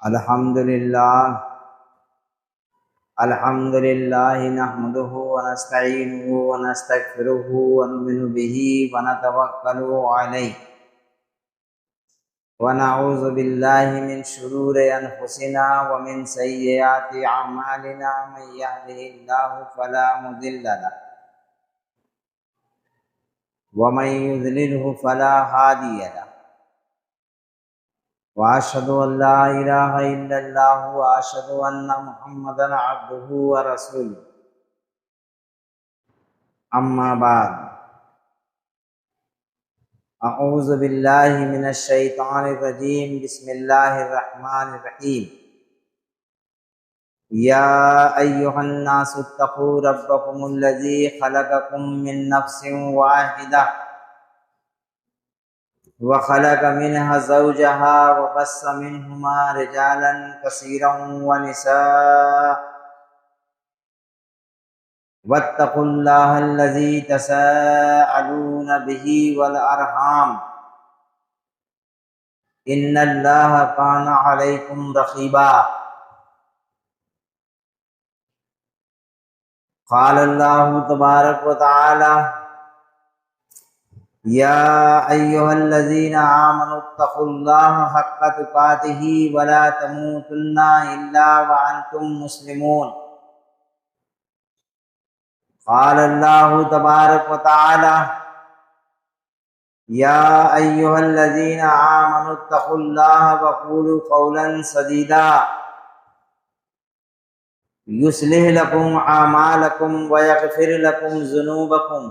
الحمد للہ نحمده ونستعینه ونستغفره ونؤمن به ونتوکل علیہ ونعوذ باللہ من شرور انفسنا ومن سیئات اعمالنا من یهده اللہ فلا مضل له ومن یضلله فلا ہادی له واشهد ان لا الہ الا اللہ واشهد ان محمدا عبده ورسوله اما بعد اعوذ باللہ من الشیطان الرجیم بسم اللہ الرحمن الرحیم یا ایہا الناس اتقوا ربکم الذی خلقکم من نفس واحدہ وخلق منها زوجها وبث منهما رجالا كثيرا ونساء واتقوا الله الذي تساءلون به والأرحام إن الله كان عليكم رقيبا قال الله تبارك وتعالى يا أيها الذين آمنوا اتقوا الله حق تقاته ولا تموتن إلا وأنتم مسلمون قال الله تبارك وتعالى يا أيها الذين آمنوا اتقوا الله وقولوا قولا سديدا يصلح لكم أعمالكم ويغفر لكم ذنوبكم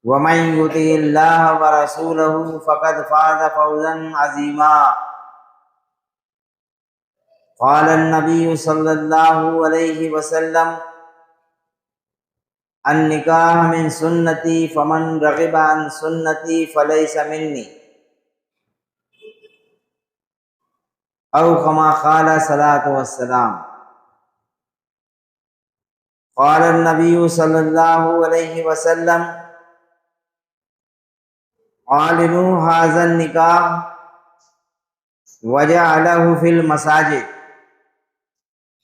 ومن يطع الله ورسوله فقد فاز فوزا عظيما قال النبي صلى الله عليه وسلم النکاح من سنتی فمن رغب عن سنتی فلیس منی او کما قال صلاۃ والسلام قال النبی صلی اللہ علیہ وسلم اعلنوا هذا النکاح وجعله فی المساجد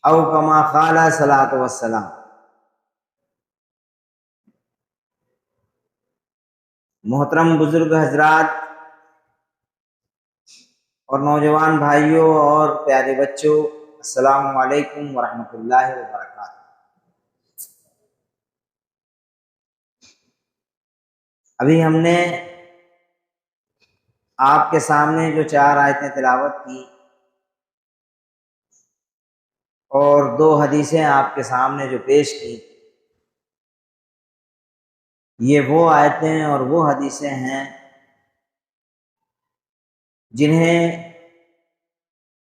او کما قال صلاۃ والسلام۔ محترم بزرگ حضرات اور نوجوان بھائیوں اور پیارے بچوں، السلام علیکم ورحمۃ اللہ وبرکاتہ۔ ابھی ہم نے آپ کے سامنے جو 4 آیتیں تلاوت کی اور 2 حدیثیں آپ کے سامنے جو پیش کی، یہ وہ آیتیں اور وہ حدیثیں ہیں جنہیں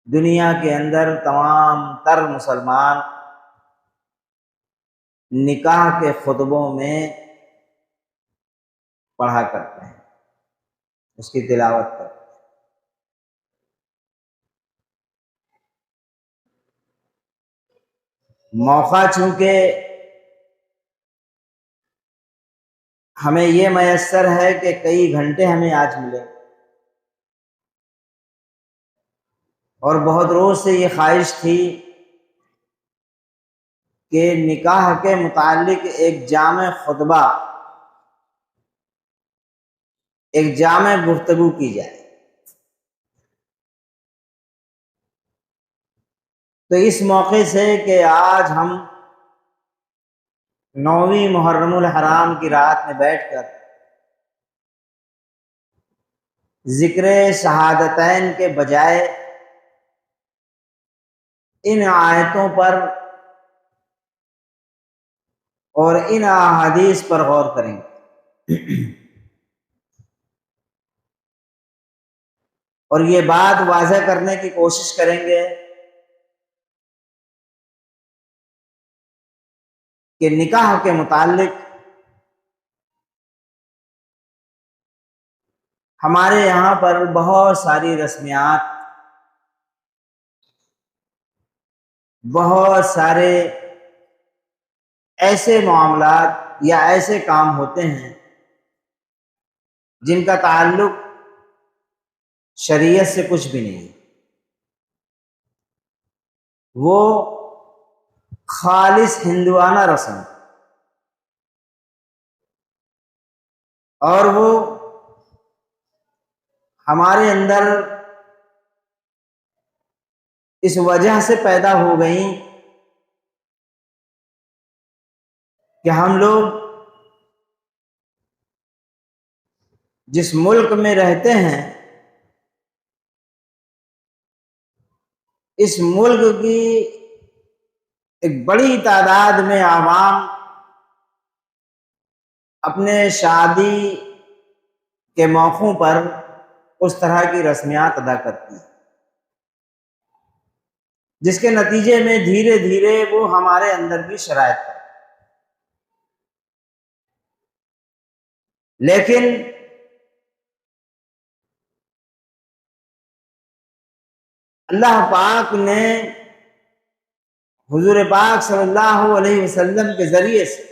دنیا کے اندر تمام تر مسلمان نکاح کے خطبوں میں پڑھا کرتے ہیں، اس کی تلاوت کرتے ہیں۔ موقع چونکہ ہمیں یہ میسر ہے کہ کئی گھنٹے ہمیں آج ملے، اور بہت روز سے یہ خواہش تھی کہ نکاح کے متعلق ایک جامع خطبہ، ایک جامع گفتگو کی جائے۔ تو اس موقع سے کہ آج ہم 9ویں محرم الحرام کی رات میں بیٹھ کر ذکر شہادتین کے بجائے ان آیتوں پر اور ان احادیث پر غور کریں گے، اور یہ بات واضح کرنے کی کوشش کریں گے کہ نکاح کے متعلق ہمارے یہاں پر بہت ساری رسمیات، بہت سارے ایسے معاملات یا ایسے کام ہوتے ہیں جن کا تعلق شریعت سے کچھ بھی نہیں ہے۔ وہ خالص ہندوانہ رسم، اور وہ ہمارے اندر اس وجہ سے پیدا ہو گئیں کہ ہم لوگ جس ملک میں رہتے ہیں اس ملک کی ایک بڑی تعداد میں عوام اپنے شادی کے موقعوں پر اس طرح کی رسمیات ادا کرتی ہیں، جس کے نتیجے میں دھیرے دھیرے وہ ہمارے اندر بھی شرائط ہے۔ لیکن اللہ پاک نے حضور پاک صلی اللہ علیہ وسلم کے ذریعے سے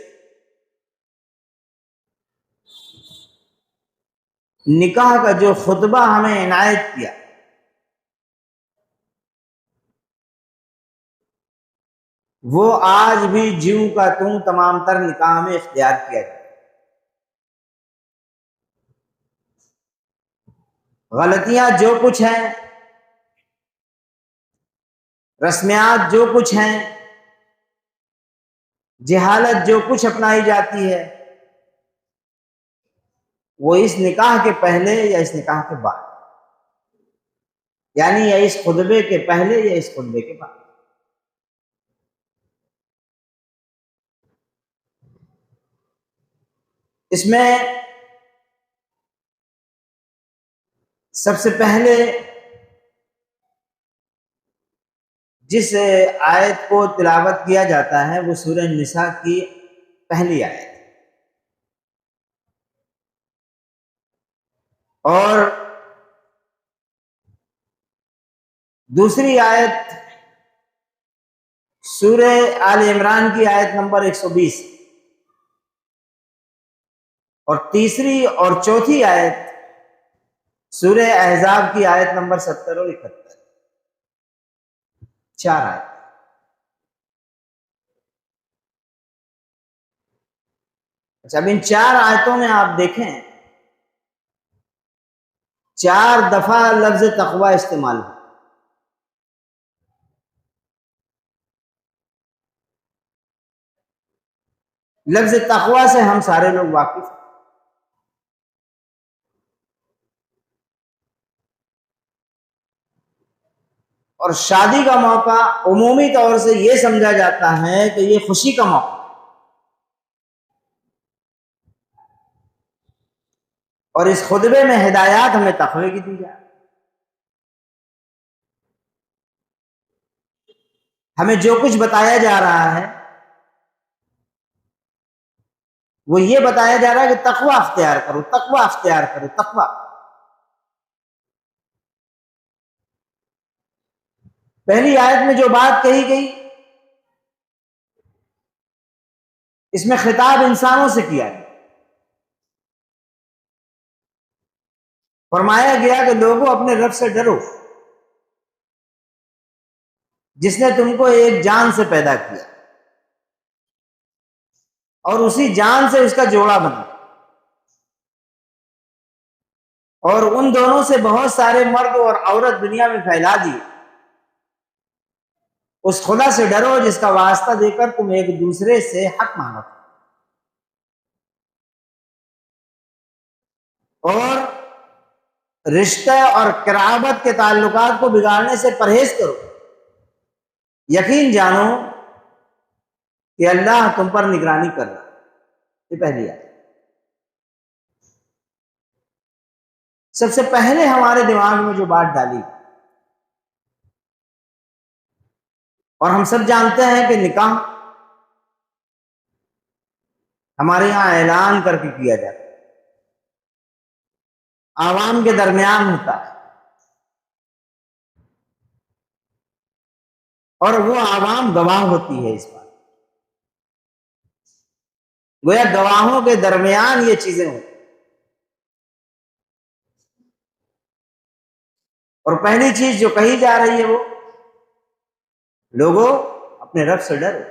نکاح کا جو خطبہ ہمیں عنایت کیا، وہ آج بھی جیوں کا توں تمام تر نکاح میں اختیار کیا جائے۔ غلطیاں جو کچھ ہیں، رسمیات جو کچھ ہیں، جہالت جو کچھ اپنائی جاتی ہے، وہ اس نکاح کے پہلے یا اس نکاح کے بعد، یعنی یا اس خطبے کے پہلے یا اس خطبے کے بعد۔ اس میں سب سے پہلے جس آیت کو تلاوت کیا جاتا ہے وہ سورہ نساء کی پہلی آیت، اور دوسری آیت سورہ آل عمران کی آیت نمبر 120، اور تیسری اور چوتھی آیت سورہ احزاب کی آیت نمبر 70 اور 71، 4 آیت۔ اچھا، اب ان 4 آیتوں میں آپ دیکھیں 4 دفعہ لفظ تقوی استعمال ہو۔ لفظ تقوی سے ہم سارے لوگ واقف ہیں، اور شادی کا موقع عمومی طور سے یہ سمجھا جاتا ہے کہ یہ خوشی کا موقع، اور اس خطبے میں ہدایات ہمیں تقوی کی دی جائے۔ ہمیں جو کچھ بتایا جا رہا ہے وہ یہ بتایا جا رہا ہے کہ تقوی اختیار کرو، تقوی اختیار کرو، تقوی۔ پہلی آیت میں جو بات کہی گئی اس میں خطاب انسانوں سے کیا گیا، فرمایا گیا کہ لوگوں اپنے رب سے ڈرو جس نے تم کو ایک جان سے پیدا کیا اور اسی جان سے اس کا جوڑا بنا، اور ان دونوں سے بہت سارے مرد اور عورت دنیا میں پھیلا دیے۔ اس خدا سے ڈرو جس کا واسطہ دے کر تم ایک دوسرے سے حق مانگو، اور رشتہ اور قرابت کے تعلقات کو بگاڑنے سے پرہیز کرو، یقین جانو کہ اللہ تم پر نگرانی کر رہا ہے۔ یہ پہلی آیت۔ سب سے پہلے ہمارے دماغ میں جو بات ڈالی، اور ہم سب جانتے ہیں کہ نکاح ہمارے یہاں اعلان کر کے کیا جاتا ہے، عوام کے درمیان ہوتا ہے، اور وہ عوام گواہ ہوتی ہے اس بات، گویا گواہوں کے درمیان یہ چیزیں ہوتی۔ اور پہلی چیز جو کہی جا رہی ہے وہ لوگوں اپنے رب سے ڈرو.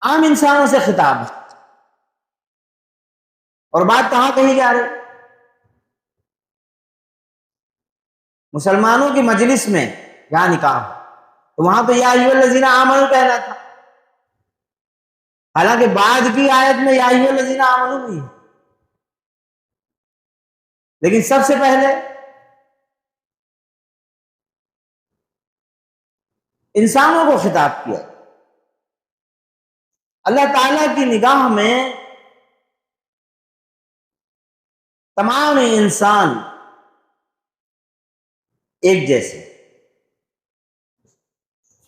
عام انسانوں سے خطاب ہے. اور بات کہاں کہی جا رہی؟ مسلمانوں کی مجلس میں یا نکاح تو وہاں تو یا ایھا الذین آمنوا کہنا تھا. حالانکہ بعد کی آیت میں یا ایھا الذین آمنوا بھی ہے، لیکن سب سے پہلے انسانوں کو خطاب کیا. اللہ تعالیٰ کی نگاہ میں تمام انسان ایک جیسے،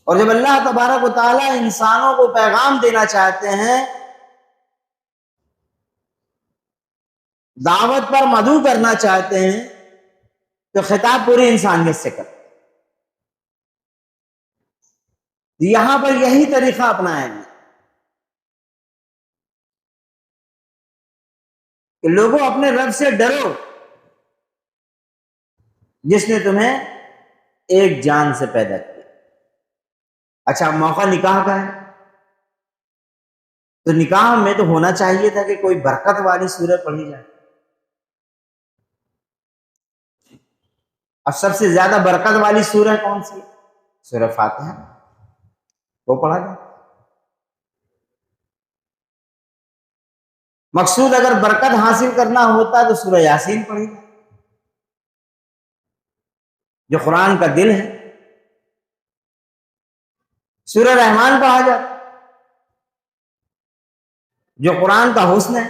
اور جب اللہ تبارک و تعالیٰ انسانوں کو پیغام دینا چاہتے ہیں، دعوت پر مدعو کرنا چاہتے ہیں، تو خطاب پوری انسانیت سے کرتے ہیں. یہاں پر یہی طریقہ اپنایا گیا کہ لوگوں اپنے رب سے ڈرو جس نے تمہیں ایک جان سے پیدا کیا. اچھا، موقع نکاح کا ہے تو نکاح میں تو ہونا چاہیے تھا کہ کوئی برکت والی سورت پڑھی جائے. اب سب سے زیادہ برکت والی سورہ کون سی؟ سورہ فاتحہ، وہ پڑھا جائے. مقصود اگر برکت حاصل کرنا ہوتا تو سورہ یاسین پڑھی جائے جو قرآن کا دل ہے. سورہ رحمان پڑھا جائے جو قرآن کا حسن ہے.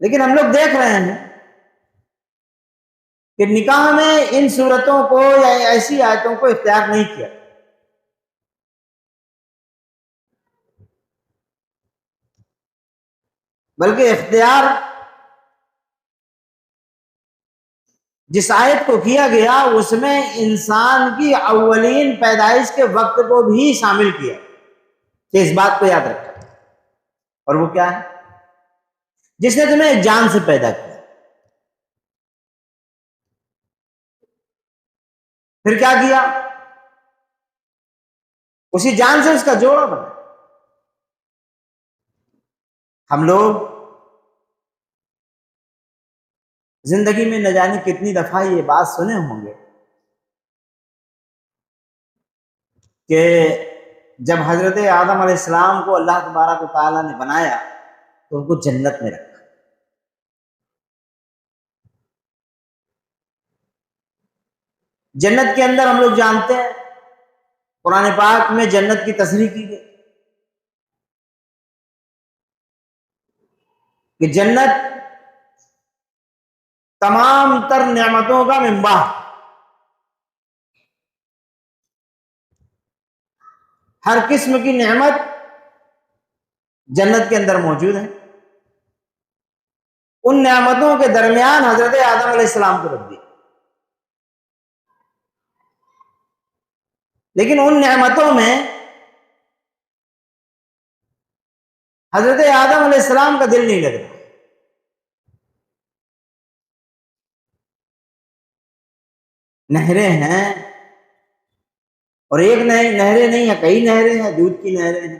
لیکن ہم لوگ دیکھ رہے ہیں کہ نکاح میں ان صورتوں کو یا ایسی آیتوں کو اختیار نہیں کیا، بلکہ اختیار جس آیت کو کیا گیا اس میں انسان کی اولین پیدائش کے وقت کو بھی شامل کیا کہ اس بات کو یاد رکھا. اور وہ کیا ہے؟ جس نے تمہیں ایک جان سے پیدا کیا. پھر کیا کیا؟ اسی جان سے اس کا جوڑا بنا. ہم لوگ زندگی میں نہ جانے کتنی دفعہ یہ بات سنے ہوں گے کہ جب حضرت آدم علیہ السلام کو اللہ تبارک و تعالیٰ نے بنایا تو ان کو جنت میں رکھا. جنت کے اندر ہم لوگ جانتے ہیں قرآن پاک میں جنت کی تصریح کی گئی کہ جنت تمام تر نعمتوں کا منبع، ہر قسم کی نعمت جنت کے اندر موجود ہے. ان نعمتوں کے درمیان حضرت آدم علیہ السلام کو رکھ دیا. لیکن ان نعمتوں میں حضرت آدم علیہ السلام کا دل نہیں لگ رہا. نہریں ہیں، اور ایک نہریں نہیں ہیں، کئی نہریں ہیں. دودھ کی نہریں ہیں،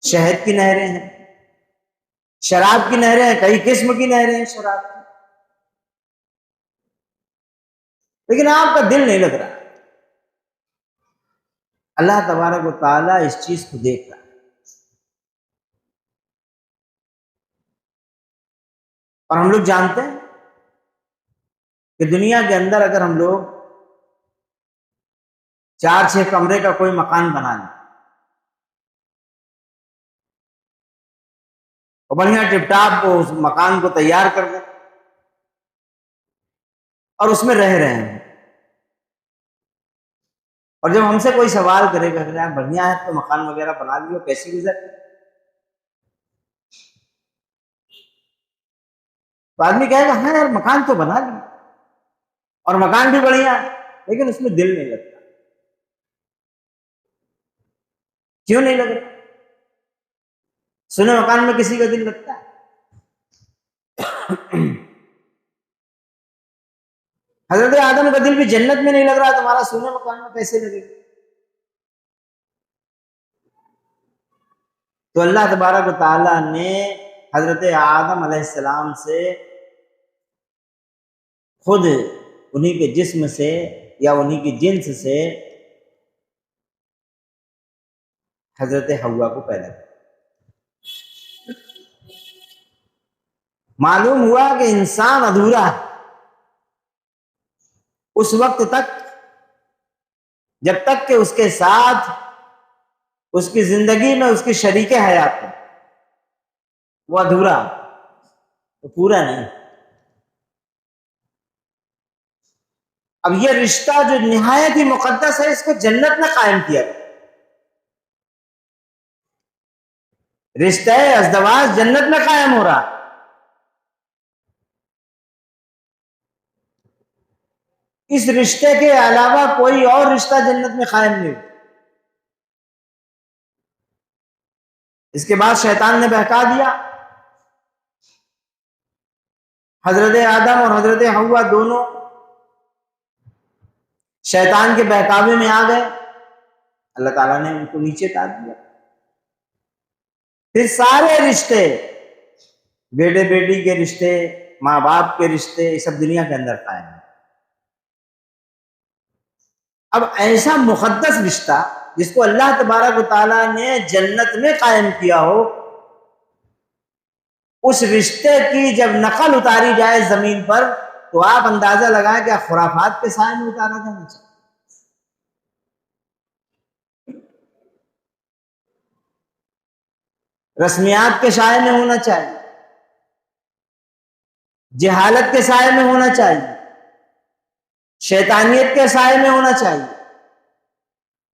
شہد کی نہریں ہیں، شراب کی نہریں ہیں، کئی قسم کی نہریں ہیں شراب کی. لیکن آپ کا دل نہیں لگ رہا. اللہ تبارک و تعالیٰ اس چیز کو دیکھ رہا ہے. اور ہم لوگ جانتے ہیں کہ دنیا کے اندر اگر ہم لوگ 4-6 کمرے کا کوئی مکان بنا لیں اور بڑھیا ٹپ ٹاپ کو اس مکان کو تیار کر دیں اور اس میں رہ رہے ہیں، اور جب ہم سے کوئی سوال کرے گا کہ بڑھیا ہے تو مکان وغیرہ بنا لیو، کیسی گزر، تو آدمی کہے گا ہاں یار مکان تو بنا لیا اور مکان بھی بڑھیا ہے، لیکن اس میں دل نہیں لگتا. کیوں نہیں لگ رہا؟ سنے مکان میں کسی کا دل لگتا ہے؟ حضرت آدم کا دل بھی جنت میں نہیں لگ رہا، تمہارا سونے مکان میں کیسے لگے گا؟ تو اللہ تبارک و تعالیٰ نے حضرت آدم علیہ السلام سے خود انہی کے جسم سے یا انہی کی جنس سے حضرت حوا کو پیدا کیا۔ معلوم ہوا کہ انسان ادھورا ہے اس وقت تک جب تک کہ اس کے ساتھ اس کی زندگی میں اس کی شریک حیات ہے، وہ ادھورا، تو پورا نہیں۔ اب یہ رشتہ جو نہایت ہی مقدس ہے، اس کو جنت میں قائم کیا گیا۔ رشتہ ازدواج جنت میں قائم ہو رہا، اس رشتے کے علاوہ کوئی اور رشتہ جنت میں قائم نہیں ہو۔ اس کے بعد شیطان نے بہکا دیا، حضرت آدم اور حضرت حوا دونوں شیطان کے بہکاوے میں آ گئے، اللہ تعالیٰ نے ان کو نیچے اتار دیا۔ پھر سارے رشتے، بیٹے بیٹی کے رشتے، ماں باپ کے رشتے، یہ سب دنیا کے اندر قائم ہیں۔ اب ایسا مقدس رشتہ جس کو اللہ تبارک و تعالیٰ نے جنت میں قائم کیا ہو، اس رشتے کی جب نقل اتاری جائے زمین پر تو آپ اندازہ لگائیں کہ خرافات کے سائے میں اتارا جانا چاہیے، رسمیات کے سائے میں ہونا چاہیے، جہالت کے سائے میں ہونا چاہیے، شیطانیت کے سائے میں ہونا چاہیے،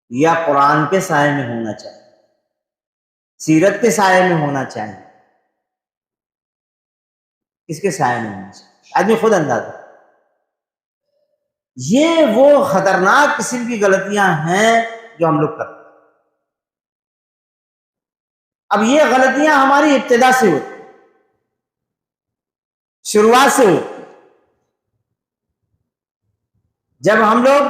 یا قرآن کے سائے میں ہونا چاہیے، سیرت کے سائے میں ہونا چاہیے، اس کے سائے میں ہونا چاہیے۔ آدمی خود اندازہ، یہ وہ خطرناک قسم کی غلطیاں ہیں جو ہم لوگ کرتے ہیں۔ اب یہ غلطیاں ہماری ابتدا سے ہوتی، شروعات سے ہوتی۔ جب ہم لوگ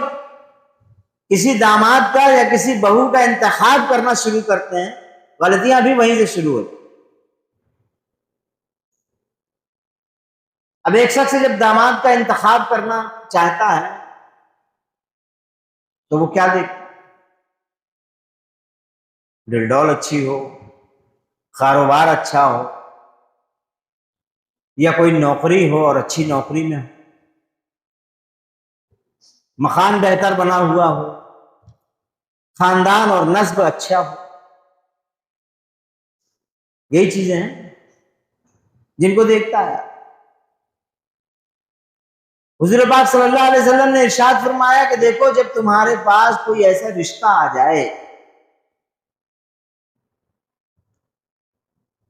کسی داماد کا یا کسی بہو کا انتخاب کرنا شروع کرتے ہیں، غلطیاں بھی وہیں سے شروع ہوتی۔ اب ایک شخص جب داماد کا انتخاب کرنا چاہتا ہے تو وہ کیا دیکھتا؟ ڈل ڈول اچھی ہو، کاروبار اچھا ہو، یا کوئی نوکری ہو اور اچھی نوکری میں ہو، مکان بہتر بنا ہوا ہو، خاندان اور نسب اچھا ہو۔ یہی چیزیں ہیں جن کو دیکھتا ہے۔ حضور پاک صلی اللہ علیہ وسلم نے ارشاد فرمایا کہ دیکھو، جب تمہارے پاس کوئی ایسا رشتہ آ جائے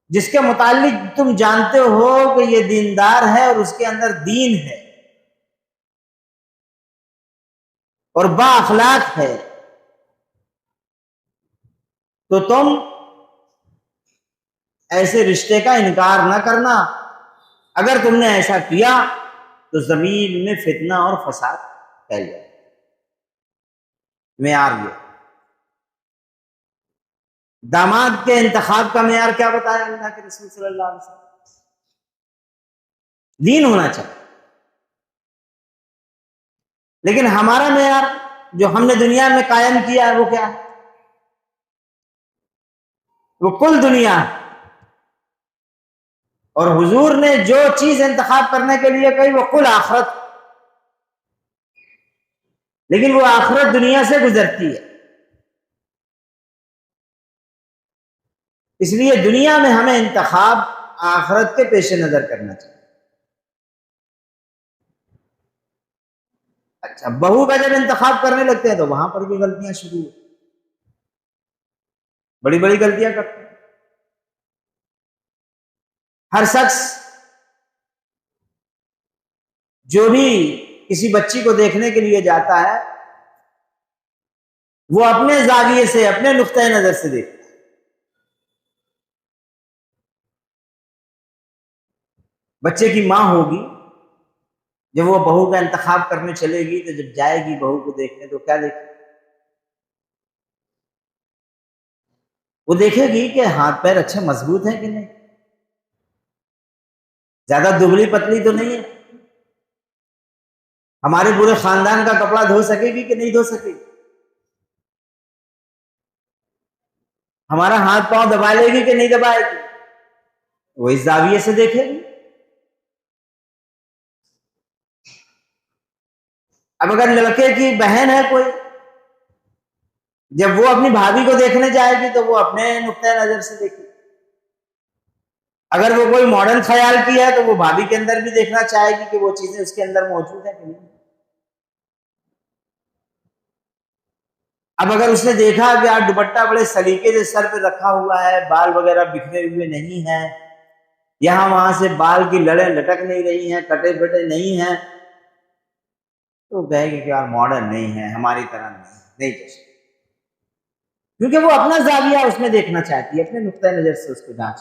جس کے متعلق تم جانتے ہو کہ یہ دیندار ہے اور اس کے اندر دین ہے اور با اخلاق ہے، تو تم ایسے رشتے کا انکار نہ کرنا۔ اگر تم نے ایسا کیا تو زمین میں فتنہ اور فساد پھیل جائے۔ معیار یہ داماد کے انتخاب کا معیار کیا بتایا اللہ کے رسول صلی اللہ علیہ وسلم؟ دین ہونا چاہیے۔ لیکن ہمارا معیار جو ہم نے دنیا میں قائم کیا ہے وہ کیا ہے؟ وہ کل دنیا ہے۔ اور حضور نے جو چیز انتخاب کرنے کے لیے کہی وہ کل آخرت، لیکن وہ آخرت دنیا سے گزرتی ہے۔ اس لیے دنیا میں ہمیں انتخاب آخرت کے پیش نظر کرنا چاہیے۔ اچھا، بہو کا جب انتخاب کرنے لگتے ہیں تو وہاں پر بھی غلطیاں شروع ہوتی، بڑی بڑی غلطیاں کرتے ہیں۔ ہر شخص جو بھی کسی بچی کو دیکھنے کے لیے جاتا ہے وہ اپنے زاویے سے، اپنے نقطۂ نظر سے دیکھتا ہے۔ بچے کی ماں ہوگی، جب وہ بہو کا انتخاب کرنے چلے گی تو جب جائے گی بہو کو دیکھنے تو کیا دیکھے؟ وہ دیکھے گی کہ ہاتھ پیر اچھے مضبوط ہیں کہ نہیں، زیادہ دبلی پتلی تو نہیں ہے، ہمارے پورے خاندان کا کپڑا دھو سکے گی کہ نہیں دھو سکے گی، ہمارا ہاتھ پاؤں دبا لے گی کہ نہیں دبائے گی، وہ اس زاویے سے دیکھے گی۔ اب اگر لڑکے کی بہن ہے کوئی، جب وہ اپنی بھابھی کو دیکھنے جائے گی تو وہ اپنے نقطۂ نظر سے دیکھے گی، اگر وہ کوئی ماڈرن خیال کی ہے تو وہ بھابھی کے اندر بھی دیکھنا چاہے گی کہ وہ چیزیں اس کے اندر موجود ہیں کہ نہیں۔ اب اگر اس نے دیکھا کہ آج دوپٹہ بڑے سلیقے سے سر پہ رکھا ہوا ہے، بال وغیرہ بکھرے ہوئے نہیں ہیں، یہاں وہاں سے بال کی لڑیں لٹک نہیں رہی ہیں، کٹے پٹے نہیں ہیں، تو کہے گی کہ یار ماڈرن نہیں ہے، ہماری طرح نہیں جیسے، کیونکہ وہ اپنا زاویہ اس میں دیکھنا چاہتی ہے، اپنے نقطۂ نظر سے اس کو جانچ۔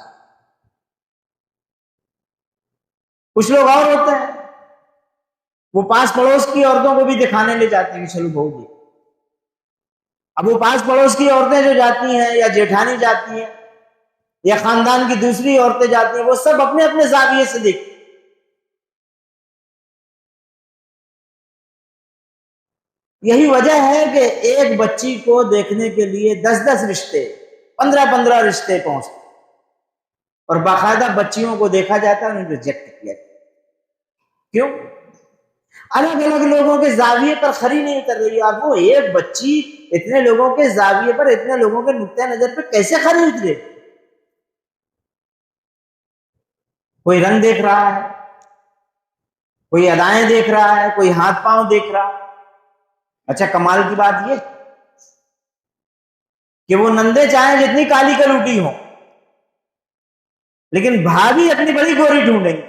کچھ لوگ اور ہوتے ہیں، وہ پاس پڑوس کی عورتوں کو بھی دکھانے لے جاتے ہیں کہ چلو بہو جی۔ اب وہ پاس پڑوس کی عورتیں جو جاتی ہیں یا جیٹھانی جاتی ہیں یا خاندان کی دوسری عورتیں جاتی ہیں، وہ سب اپنے اپنے زاویے سے دیکھتی ہیں۔ یہی وجہ ہے کہ ایک بچی کو دیکھنے کے لیے 10 رشتے، 15 رشتے پہنچتے، اور باقاعدہ بچیوں کو دیکھا جاتا ہے، انہیں ریجیکٹ کیا جاتا۔ کیوں؟ الگ الگ لوگوں کے زاویے پر کھری نہیں اتر رہی، اور وہ ایک بچی اتنے لوگوں کے زاویے پر، اتنے لوگوں کے نقطۂ نظر پہ کیسے کھری اترے؟ کوئی رنگ دیکھ رہا ہے، کوئی ادائیں دیکھ رہا ہے، کوئی ہاتھ پاؤں دیکھ رہا ہے۔ اچھا کمال کی بات یہ کہ وہ نندے چاہیں جتنی کالی کلوٹی ہوں، لیکن بھابھی اپنی بڑی گوری ڈھونڈیں گی۔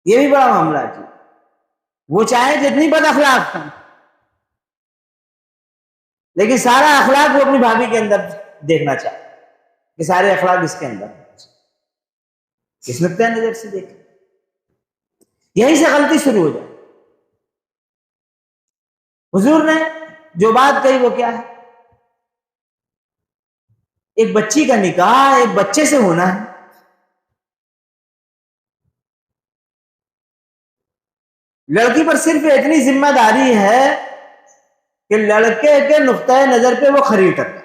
یہ بھی بڑا معاملہ ہے، وہ چاہے جتنی بد اخلاق ہیں، لیکن سارا اخلاق وہ اپنی بھابھی کے اندر دیکھنا چاہے کہ سارے اخلاق اس کے اندر، اس نقطۂ نظر سے دیکھیں۔ یہیں سے غلطی شروع ہو جائے۔ حضور نے جو بات کہی وہ کیا ہے؟ ایک بچی کا نکاح ایک بچے سے ہونا ہے، لڑکی پر صرف اتنی ذمہ داری ہے کہ لڑکے کے نقطۂ نظر پہ وہ کھری اترے،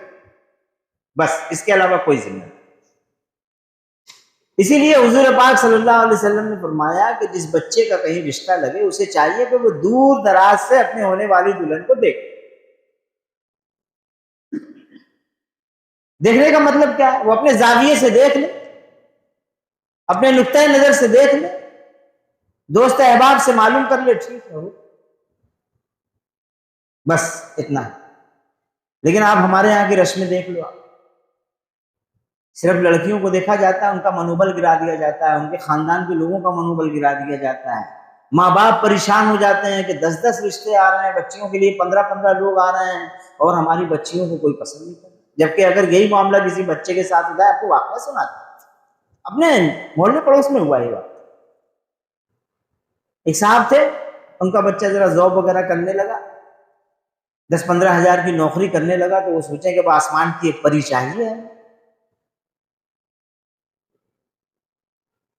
بس اس کے علاوہ کوئی ذمہ نہیں۔ اسی لیے حضور پاک صلی اللہ علیہ وسلم نے فرمایا کہ جس بچے کا کہیں رشتہ لگے اسے چاہیے کہ وہ دور دراز سے اپنے ہونے والی دلہن کو دیکھے۔ دیکھنے کا مطلب کیا ہے؟ وہ اپنے زاویے سے دیکھ لے، اپنے نقطۂ نظر سے دیکھ لے، دوست احباب سے معلوم کر لے، ٹھیک ہے، بس اتنا ہے۔ لیکن آپ ہمارے یہاں کی رسمیں دیکھ لو، آپ صرف لڑکیوں کو دیکھا جاتا ہے، ان کا منوبل گرا دیا جاتا ہے، ان کے خاندان کے لوگوں کا منوبل گرا دیا جاتا ہے، ماں باپ پریشان ہو جاتے ہیں کہ 10 رشتے آ رہے ہیں بچیوں کے لیے، 15 لوگ آ رہے ہیں اور ہماری بچیوں کو کوئی پسند نہیں کرتا۔ جبکہ اگر یہی معاملہ کسی بچے کے ساتھ ہوتا ہے، آپ کو واقعہ سناتے ہیں، اپنے محلے پڑوس میں ہوا یہ بات۔ ایک صاحب تھے، ان کا بچہ ذرا ذوق وغیرہ کرنے لگا، 10-15 ہزار کی نوکری کرنے لگا، تو وہ سوچیں کہ وہ آسمان کی ایک پری چاہیے ہے۔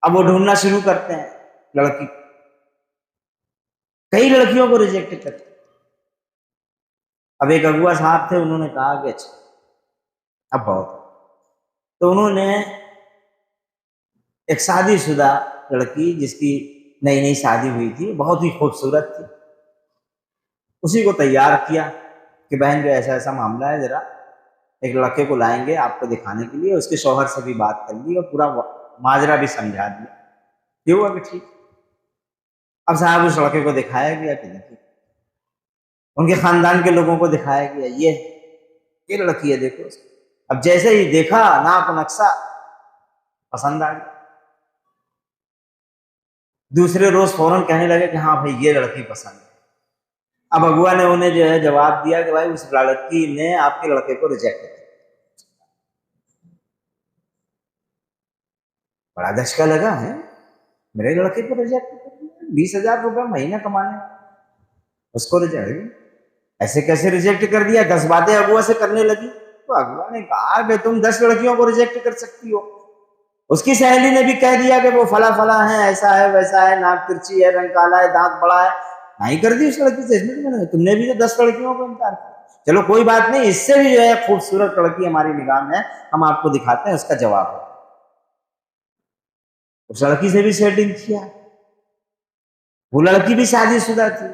اب وہ ڈھونڈنا شروع کرتے ہیں لڑکی، کئی لڑکیوں کو ریجیکٹ کرتے۔ اب ایک اغوا صاحب تھے، انہوں نے کہا کہ اچھا اب بہت، تو انہوں نے ایک شادی شدہ لڑکی جس کی نئی نئی شادی ہوئی تھی، بہت ہی خوبصورت تھی، اسی کو تیار کیا کہ بہن جو ایسا ایسا معاملہ ہے، ذرا ایک لڑکے کو لائیں گے آپ کو دکھانے کے لیے۔ اس کے شوہر سے بھی بات کر لی اور پورا ماجرا بھی سمجھا دیا۔ یہ ہوا کہ ٹھیک۔ اب صاحب اس لڑکے کو دکھایا گیا کہ دیکھیے، ان کے خاندان کے لوگوں کو دکھایا گیا، یہ لڑکی ہے دیکھو۔ اب جیسے ہی دیکھا ناپ نقشہ پسند آ گیا، دوسرے روز فوراً کہنے لگے کہ ہاں بھائی یہ لڑکی پسند ہے۔ اب اغوا نے انہیں جو ہے جواب دیا کہ بھائی اس لڑکی نے آپ کے لڑکے کو ریجیکٹ کیا۔ بڑا دھچکا لگا ہے، میرے لڑکے کو ریجیکٹ کر دیا، 20,000 روپے مہینہ کمانے، اس کو ریجیکٹ، ایسے کیسے ریجیکٹ کر دیا؟ 10 باتیں ابوا سے کرنے لگی تو ابوا نے کہا کہ تم 10 لڑکیوں کو ریجیکٹ کر سکتی ہو۔ اس کی سہیلی نے بھی کہہ دیا کہ وہ فلاں فلاں ہے، ایسا ہے ویسا ہے، ناک ترچی ہے، رنگ کالا ہے، دانت بڑا ہے، نہیں کر دی اس لڑکی سے۔ اس میں تم نے بھی تو 10 لڑکیوں کو انکار کیا۔ چلو کوئی بات نہیں، اس سے بھی جو ہے خوبصورت لڑکی ہماری نگاہ میں ہے، ہم آپ کو دکھاتے ہیں، اس کا جواب ہے۔ اس لڑکی سے بھی سیٹنگ کیا، وہ لڑکی بھی شادی شدہ تھی،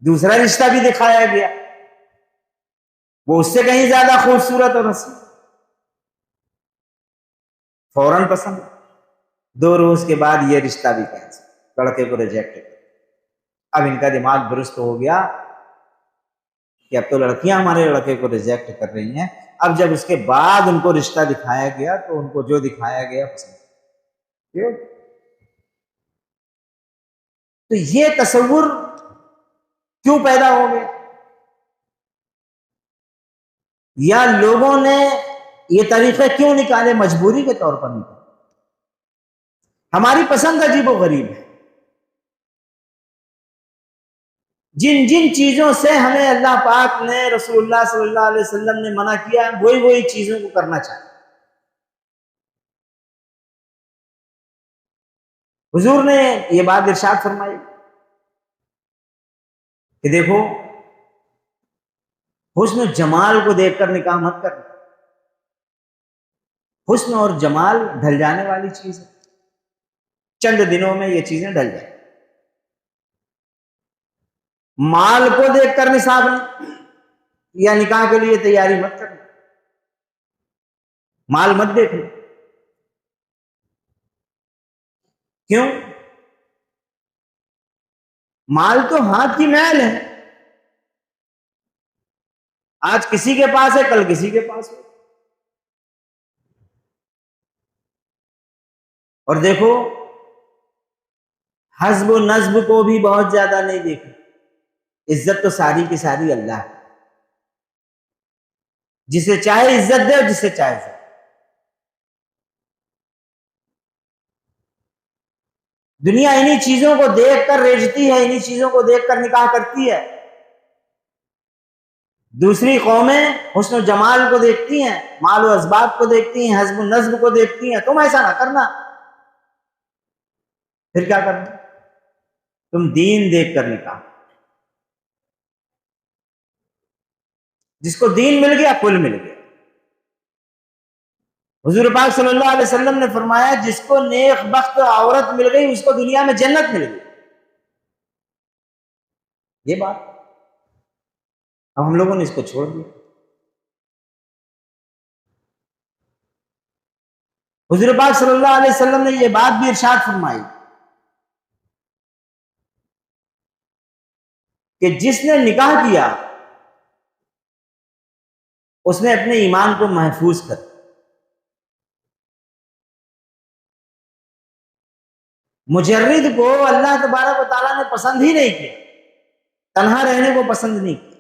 دوسرا رشتہ بھی دکھایا گیا، وہ اس سے کہیں زیادہ خوبصورت اور حسین، فوراً پسند۔ 2 روز کے بعد یہ رشتہ بھی کینسل، لڑکے کو ریجیکٹ کر۔ اب ان کا دماغ درست ہو گیا کہ اب تو لڑکیاں ہمارے لڑکے کو ریجیکٹ کر رہی ہیں، اب جب اس کے بعد ان کو رشتہ دکھایا گیا تو ان کو جو دکھایا گیا پسند۔ تو یہ تصور کیوں پیدا ہو گیا؟ یا لوگوں نے یہ طریقے کیوں نکالے؟ مجبوری کے طور پر نکالے، ہماری پسند عجیب و غریب ہے۔ جن جن چیزوں سے ہمیں اللہ پاک نے، رسول اللہ صلی اللہ علیہ وسلم نے منع کیا، وہی چیزوں کو کرنا چاہتے۔ حضور نے یہ بات ارشاد فرمائی کہ دیکھو، حسن و جمال کو دیکھ کر نکاح مت کرنا، حسن اور جمال ڈھل جانے والی چیز ہے، چند دنوں میں یہ چیزیں ڈھل جائیں۔ مال کو دیکھ کر نصاب یا نکاح کے لیے تیاری مت کرنا، مال مت دیکھنا۔ کیوں؟ مال تو ہاتھ کی میل ہے، آج کسی کے پاس ہے، کل کسی کے پاس ہے۔ اور دیکھو، حسب و نسب کو بھی بہت زیادہ نہیں دیکھنا، عزت تو ساری کی ساری اللہ ہے، جسے چاہے عزت دے اور جسے چاہے عزت۔ دنیا انہی چیزوں کو دیکھ کر ریجتی ہے، انہی چیزوں کو دیکھ کر نکاح کرتی ہے۔ دوسری قومیں حسن و جمال کو دیکھتی ہیں، مال و اسباب کو دیکھتی ہیں، حسب و نسب کو دیکھتی ہیں۔ تم ایسا نہ کرنا، پھر کیا کرنا؟ تم دین دیکھ کر نکاح۔ جس کو دین مل گیا کل مل گیا۔ حضور پاک صلی اللہ علیہ وسلم نے فرمایا، جس کو نیک بخت عورت مل گئی اس کو دنیا میں جنت مل گئی۔ یہ بات اب ہم لوگوں نے اس کو چھوڑ دیا۔ حضور پاک صلی اللہ علیہ وسلم نے یہ بات بھی ارشاد فرمائی کہ جس نے نکاح کیا اس نے اپنے ایمان کو محفوظ کر۔ مجرد کو اللہ تبارک و تعالیٰ نے پسند ہی نہیں کیا، تنہا رہنے کو پسند نہیں کیا،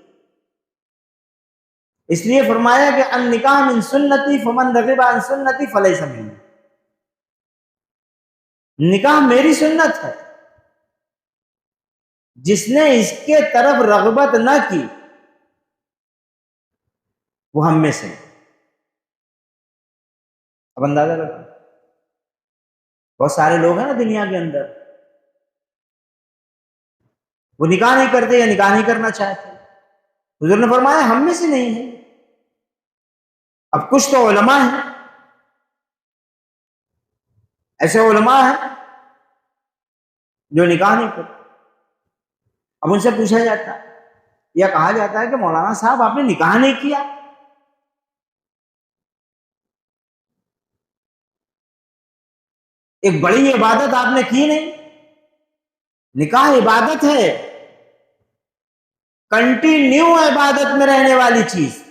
اس لیے فرمایا کہ النکاح من سنتی فمن رغب عن سنتی فلیس منی۔ نکاح میری سنت ہے، جس نے اس کے طرف رغبت نہ کی وہ ہم میں سے۔ اب اندازہ لگا، بہت سارے لوگ ہیں نا دنیا کے اندر، وہ نکاح نہیں کرتے یا نکاح نہیں کرنا چاہتے۔ حضور نے فرمایا ہم میں سے نہیں ہے۔ اب کچھ تو علماء ہیں، ایسے علماء ہیں جو نکاح نہیں کرتے۔ اب ان سے پوچھا جاتا ہے یا کہا جاتا ہے کہ مولانا صاحب آپ نے نکاح نہیں کیا؟ ایک بڑی عبادت آپ نے کی نہیں؟ نکاح عبادت ہے، کنٹینیو عبادت میں رہنے والی چیز۔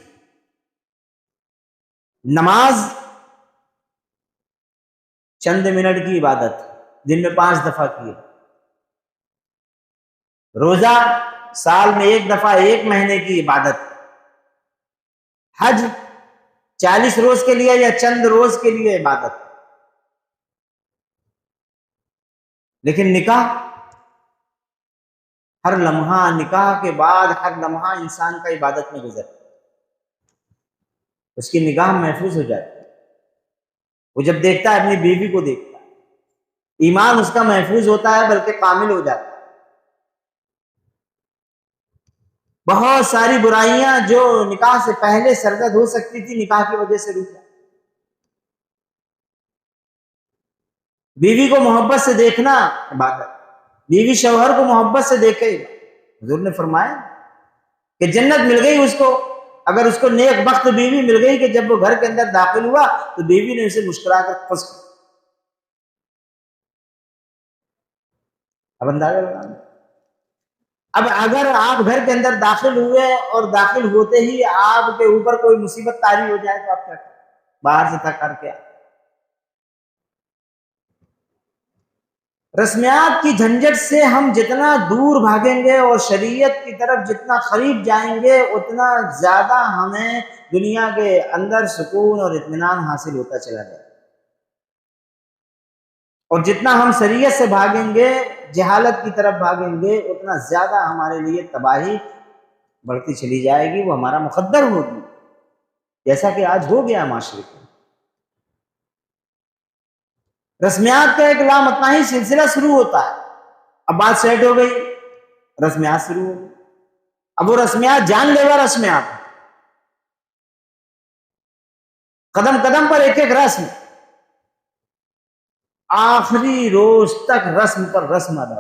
نماز چند منٹ کی عبادت، دن میں 5 دفعہ کی۔ روزہ سال میں 1 دفعہ، 1 مہینے کی عبادت۔ حج 40 روز کے لیے یا چند روز کے لیے عبادت۔ لیکن نکاح، ہر لمحہ نکاح کے بعد ہر لمحہ انسان کا عبادت میں گزرتا ہے، اس کی نگاہ محفوظ ہو جاتی ہے، وہ جب دیکھتا ہے اپنی بیوی کو دیکھتا ہے، ایمان اس کا محفوظ ہوتا ہے بلکہ کامل ہو جاتا ہے۔ بہت ساری برائیاں جو نکاح سے پہلے سرزد ہو سکتی تھی نکاح کی وجہ سے رک جاتی۔ بیوی کو محبت سے دیکھنا عبادت، بیوی شوہر کو محبت سے دیکھے، حضور نے فرمایا کہ جنت مل گئی اس کو اگر اس کو نیک بخت بیوی مل گئی کہ جب وہ گھر کے اندر داخل ہوا تو بیوی نے اسے مسکرا کر خوش کیا۔ اب اندازہ لگانا، اب اگر آپ گھر کے اندر داخل ہوئے اور داخل ہوتے ہی آپ کے اوپر کوئی مصیبت طاری ہو جائے تو آپ کیا کریں؟ باہر سے تھا کر کے رسمیات کی جھنجٹ سے ہم جتنا دور بھاگیں گے اور شریعت کی طرف جتنا قریب جائیں گے اتنا زیادہ ہمیں دنیا کے اندر سکون اور اطمینان حاصل ہوتا چلا جائے، اور جتنا ہم شریعت سے بھاگیں گے، جہالت کی طرف بھاگیں گے، اتنا زیادہ ہمارے لیے تباہی بڑھتی چلی جائے گی، وہ ہمارا مقدر ہوگی، جیسا کہ آج ہو گیا معاشرے میں۔ رسمیات کا ایک لامتناہی سلسلہ شروع ہوتا ہے، اب بات سیٹ ہو گئی، رسمیات شروع ہو گئی، اب وہ رسمیات جان لیوا رسمیات، قدم قدم پر ایک ایک رسم، آخری روز تک رسم پر رسم ادا،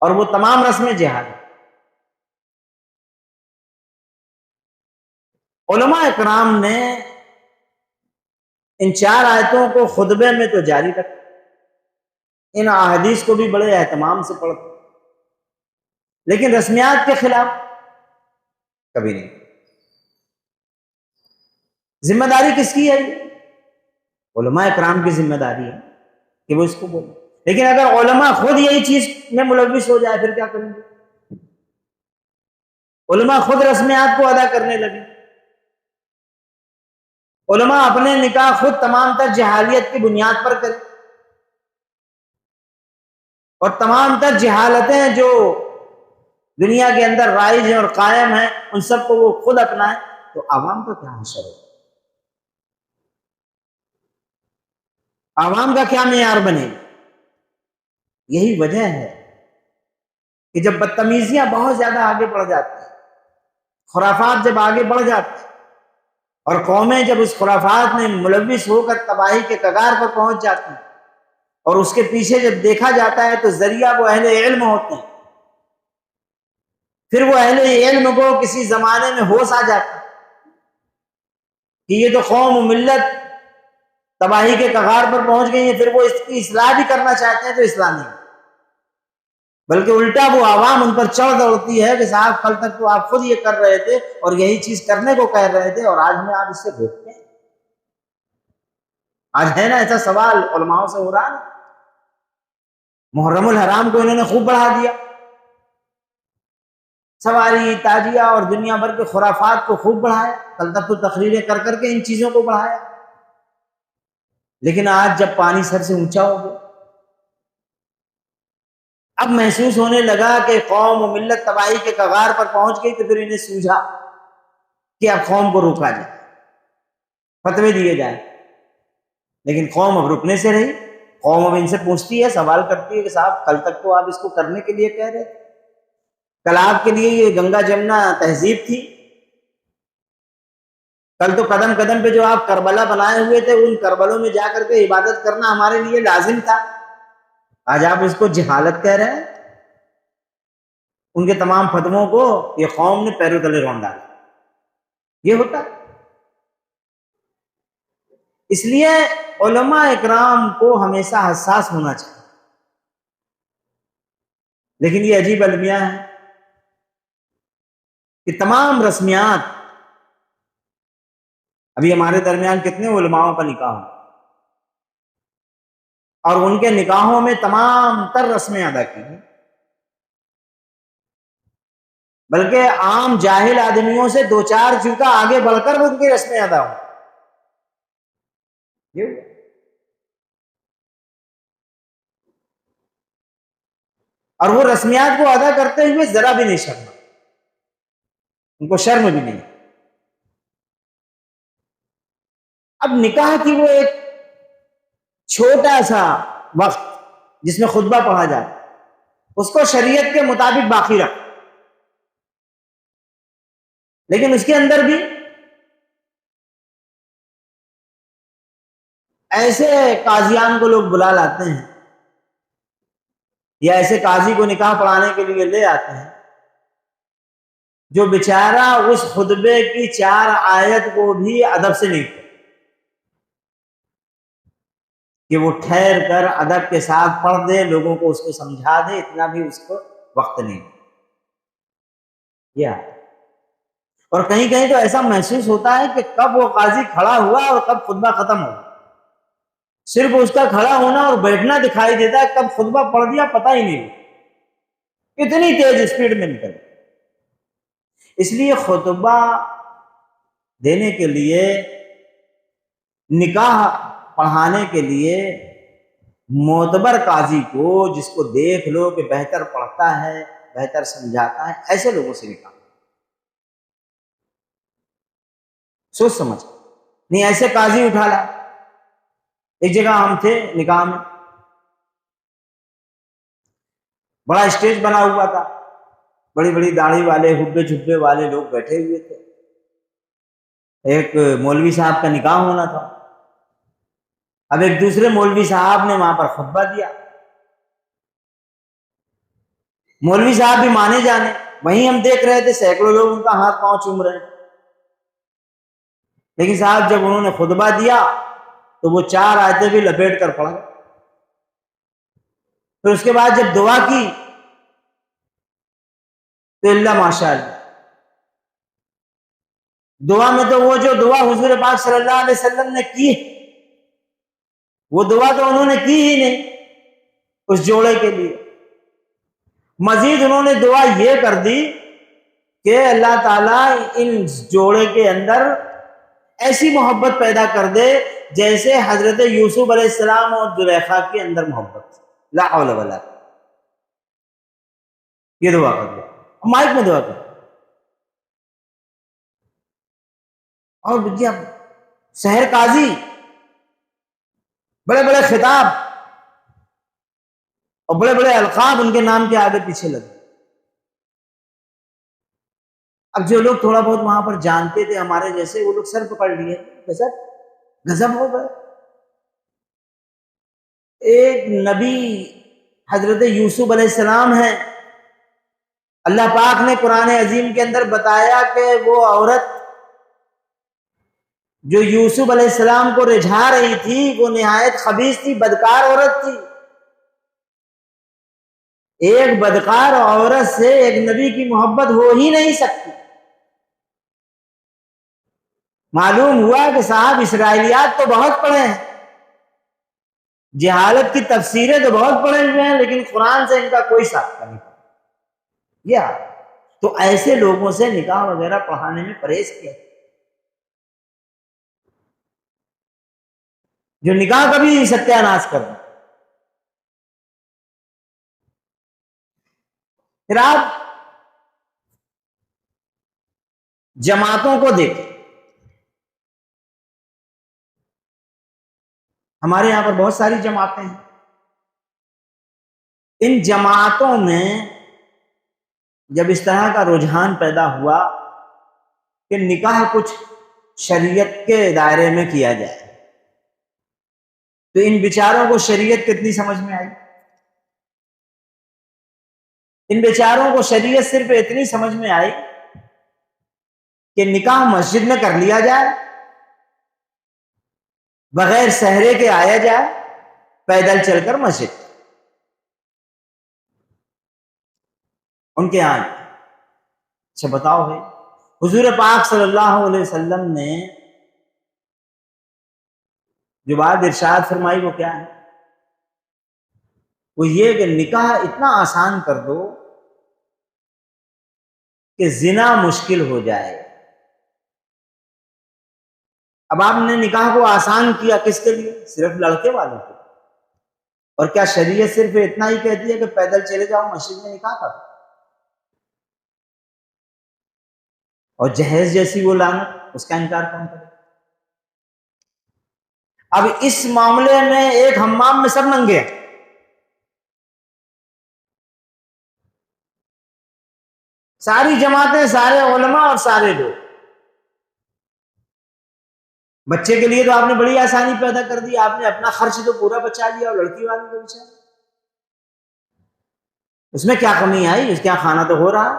اور وہ تمام رسمیں جہاد۔ علماء اکرام نے ان 4 آیتوں کو خطبے میں تو جاری رکھا، ان احادیث کو بھی بڑے اہتمام سے پڑھتے، لیکن رسمیات کے خلاف کبھی نہیں۔ ذمہ داری کس کی ہے؟ علماء اکرام کی ذمہ داری ہے کہ وہ اس کو بولیں، لیکن اگر علماء خود یہی چیز میں ملوث ہو جائے پھر کیا کریں گے؟ علماء خود رسمیات کو ادا کرنے لگے، علماء اپنے نکاح خود تمام تر جہالیت کی بنیاد پر کریں، اور تمام تر جہالتیں جو دنیا کے اندر رائج ہیں اور قائم ہیں ان سب کو وہ خود اپنائیں، تو عوام کا کیا حشر ہے؟ عوام کا کیا معیار بنے گا؟ یہی وجہ ہے کہ جب بدتمیزیاں بہت زیادہ آگے بڑھ جاتی ہیں، خرافات جب آگے بڑھ جاتی ہیں، اور قومیں جب اس خرافات میں ملوث ہو کر تباہی کے کگار پر پہنچ جاتی ہیں، اور اس کے پیچھے جب دیکھا جاتا ہے تو ذریعہ وہ اہل علم ہوتے ہیں، پھر وہ اہل علم کو کسی زمانے میں ہوش آ جاتا ہے کہ یہ تو قوم و ملت تباہی کے کگار پر پہنچ گئی ہیں، پھر وہ اس کی اصلاح بھی کرنا چاہتے ہیں تو اصلاح نہیں، بلکہ الٹا وہ عوام ان پر چڑھ دوڑتی ہے کہ صاحب کل تک تو آپ خود یہ کر رہے تھے اور یہی چیز کرنے کو کہہ رہے تھے اور آج ہمیں آپ اس سے روکتے ہیں۔ آج ہے نا ایسا سوال علماء سے ہو رہا ہے، محرم الحرام کو انہوں نے خوب بڑھا دیا، سواری تاجیہ اور دنیا بھر کے خرافات کو خوب بڑھایا، کل تک تو تقریریں کر کر کے ان چیزوں کو بڑھایا، لیکن آج جب پانی سر سے اونچا ہو گیا، اب محسوس ہونے لگا کہ قوم و ملت تباہی کے کگار پر پہنچ گئی، تو پھر انہیں سوجھا کہ اب قوم کو روکا جائے، فتوے دیے جائیں، لیکن قوم اب رکنے سے رہی، قوم اب ان سے پوچھتی ہے، سوال کرتی ہے کہ صاحب کل تک تو آپ اس کو کرنے کے لیے کہہ رہے تھے، کل آپ کے لیے یہ گنگا جمنا تہذیب تھی، کل تو قدم قدم پہ جو آپ کربلا بنائے ہوئے تھے ان کربلوں میں جا کر کے عبادت کرنا ہمارے لیے لازم تھا، آج آپ اس کو جہالت کہہ رہے ہیں۔ ان کے تمام فتووں کو یہ قوم نے پیروں تلے رون ڈالا، یہ ہوتا ہے۔ اس لیے علماء اکرام کو ہمیشہ حساس ہونا چاہیے، لیکن یہ عجیب المیہ ہے کہ تمام رسمیات، ابھی ہمارے درمیان کتنے علماؤں کا نکاح ہو اور ان کے نکاحوں میں تمام تر رسمیں ادا کی ہیں، بلکہ عام جاہل آدمیوں سے 2-4 چوکا آگے بڑھ کر ان کی رسمیں ادا ہوں۔ اور وہ رسمیات کو ادا کرتے ہوئے ذرا بھی نہیں شرما، ان کو شرم بھی نہیں۔ اب نکاح کی وہ ایک چھوٹا سا وقت جس میں خطبہ پڑھا جائے، اس کو شریعت کے مطابق باقی رکھ، لیکن اس کے اندر بھی ایسے قاضیان کو لوگ بلا لاتے ہیں یا ایسے قاضی کو نکاح پڑھانے کے لیے لے آتے ہیں جو بیچارہ اس خطبے کی 4 آیت کو بھی ادب سے نہیں پڑھتا، کہ وہ ٹھہر کر ادب کے ساتھ پڑھ دے، لوگوں کو اس کو سمجھا دے، اتنا بھی اس کو وقت نہیں یا اور کہیں کہیں تو ایسا محسوس ہوتا ہے کہ کب وہ قاضی کھڑا ہوا اور کب خطبہ ختم ہوا، صرف اس کا کھڑا ہونا اور بیٹھنا دکھائی دیتا ہے، کب خطبہ پڑھ دیا پتہ ہی نہیں، اتنی تیز اسپیڈ میں نکل۔ اس لیے خطبہ دینے کے لیے، نکاح پڑھانے کے لیے معتبر قاضی کو، جس کو دیکھ لو کہ بہتر پڑھتا ہے، بہتر سمجھاتا ہے، ایسے لوگوں سے نکاح سوچ سمجھ نہیں، ایسے قاضی اٹھا لا۔ ایک جگہ ہم تھے نکاح میں، بڑا اسٹیج بنا ہوا تھا، بڑی بڑی داڑھی والے، حبے جھبے والے لوگ بیٹھے ہوئے تھے، ایک مولوی صاحب کا نکاح ہونا تھا۔ اب ایک دوسرے مولوی صاحب نے وہاں پر خطبہ دیا، مولوی صاحب بھی مانے جانے، وہیں ہم دیکھ رہے تھے سینکڑوں لوگ ان کا ہاتھ پاؤں چوم رہے ہیں، لیکن صاحب جب انہوں نے خطبہ دیا تو وہ 4 آیتیں بھی لپیٹ کر پڑھ گئے۔ پھر اس کے بعد جب دعا کی تو اللہ ماشاء اللہ، دعا میں تو وہ جو دعا حضور پاک صلی اللہ علیہ وسلم نے کی، وہ دعا تو انہوں نے کی ہی نہیں اس جوڑے کے لیے، مزید انہوں نے دعا یہ کر دی کہ اللہ تعالیٰ ان جوڑے کے اندر ایسی محبت پیدا کر دے جیسے حضرت یوسف علیہ السلام اور زلیخا کے اندر محبت، لا حول ولا قوة، یہ دعا کر دیا، مائک میں دعا کر دیا۔ اور جب شہر قاضی، بڑے بڑے خطاب اور بڑے بڑے القاب ان کے نام کے آگے پیچھے لگے۔ اب جو لوگ تھوڑا بہت وہاں پر جانتے تھے ہمارے جیسے، وہ لوگ سر پکڑ لیے، گزب ہو گئے، ایک نبی حضرت یوسف علیہ السلام ہے، اللہ پاک نے قرآن عظیم کے اندر بتایا کہ وہ عورت جو یوسف علیہ السلام کو رجھا رہی تھی وہ نہایت خبیث تھی، بدکار عورت تھی۔ ایک بدکار عورت سے ایک نبی کی محبت ہو ہی نہیں سکتی۔ معلوم ہوا کہ صاحب اسرائیلیات تو بہت پڑھے ہیں، جہالت کی تفسیریں تو بہت پڑھے ہوئے ہیں، لیکن قرآن سے ان کا کوئی سابقہ نہیں یا تو ایسے لوگوں سے نکاح وغیرہ پڑھانے میں پرہیز کیا، جو نکاح کبھی ستیہ ناش کر دیں۔ پھر آپ جماعتوں کو دیکھیں، ہمارے یہاں پر بہت ساری جماعتیں ہیں، ان جماعتوں میں جب اس طرح کا رجحان پیدا ہوا کہ نکاح کچھ شریعت کے دائرے میں کیا جائے، تو ان بیچاروں کو شریعت کتنی سمجھ میں آئی؟ ان بیچاروں کو شریعت صرف اتنی سمجھ میں آئی کہ نکاح مسجد میں کر لیا جائے، بغیر سہرے کے آیا جائے، پیدل چل کر مسجد۔ ان کے یہاں اچھا بتاؤ بھائی، حضور پاک صلی اللہ علیہ وسلم نے جو بات ارشاد فرمائی وہ کیا ہے؟ وہ یہ کہ نکاح اتنا آسان کر دو کہ زنا مشکل ہو جائے۔ اب آپ نے نکاح کو آسان کیا کس کے لیے؟ صرف لڑکے والوں کے، اور کیا شریعت صرف اتنا ہی کہتی ہے کہ پیدل چلے جاؤ مسجد میں نکاح کرو؟ اور جہیز جیسی وہ لعنت، اس کا انکار کون کرے؟ اب اس معاملے میں ایک حمام میں سب ننگے ہیں، ساری جماعتیں، سارے علماء اور سارے لوگ۔ بچے کے لیے تو آپ نے بڑی آسانی پیدا کر دی، آپ نے اپنا خرچ تو پورا بچا لیا اور لڑکی والوں کو بچا لیا۔ اس میں کیا کمی آئی؟ اس کیا کھانا تو ہو رہا،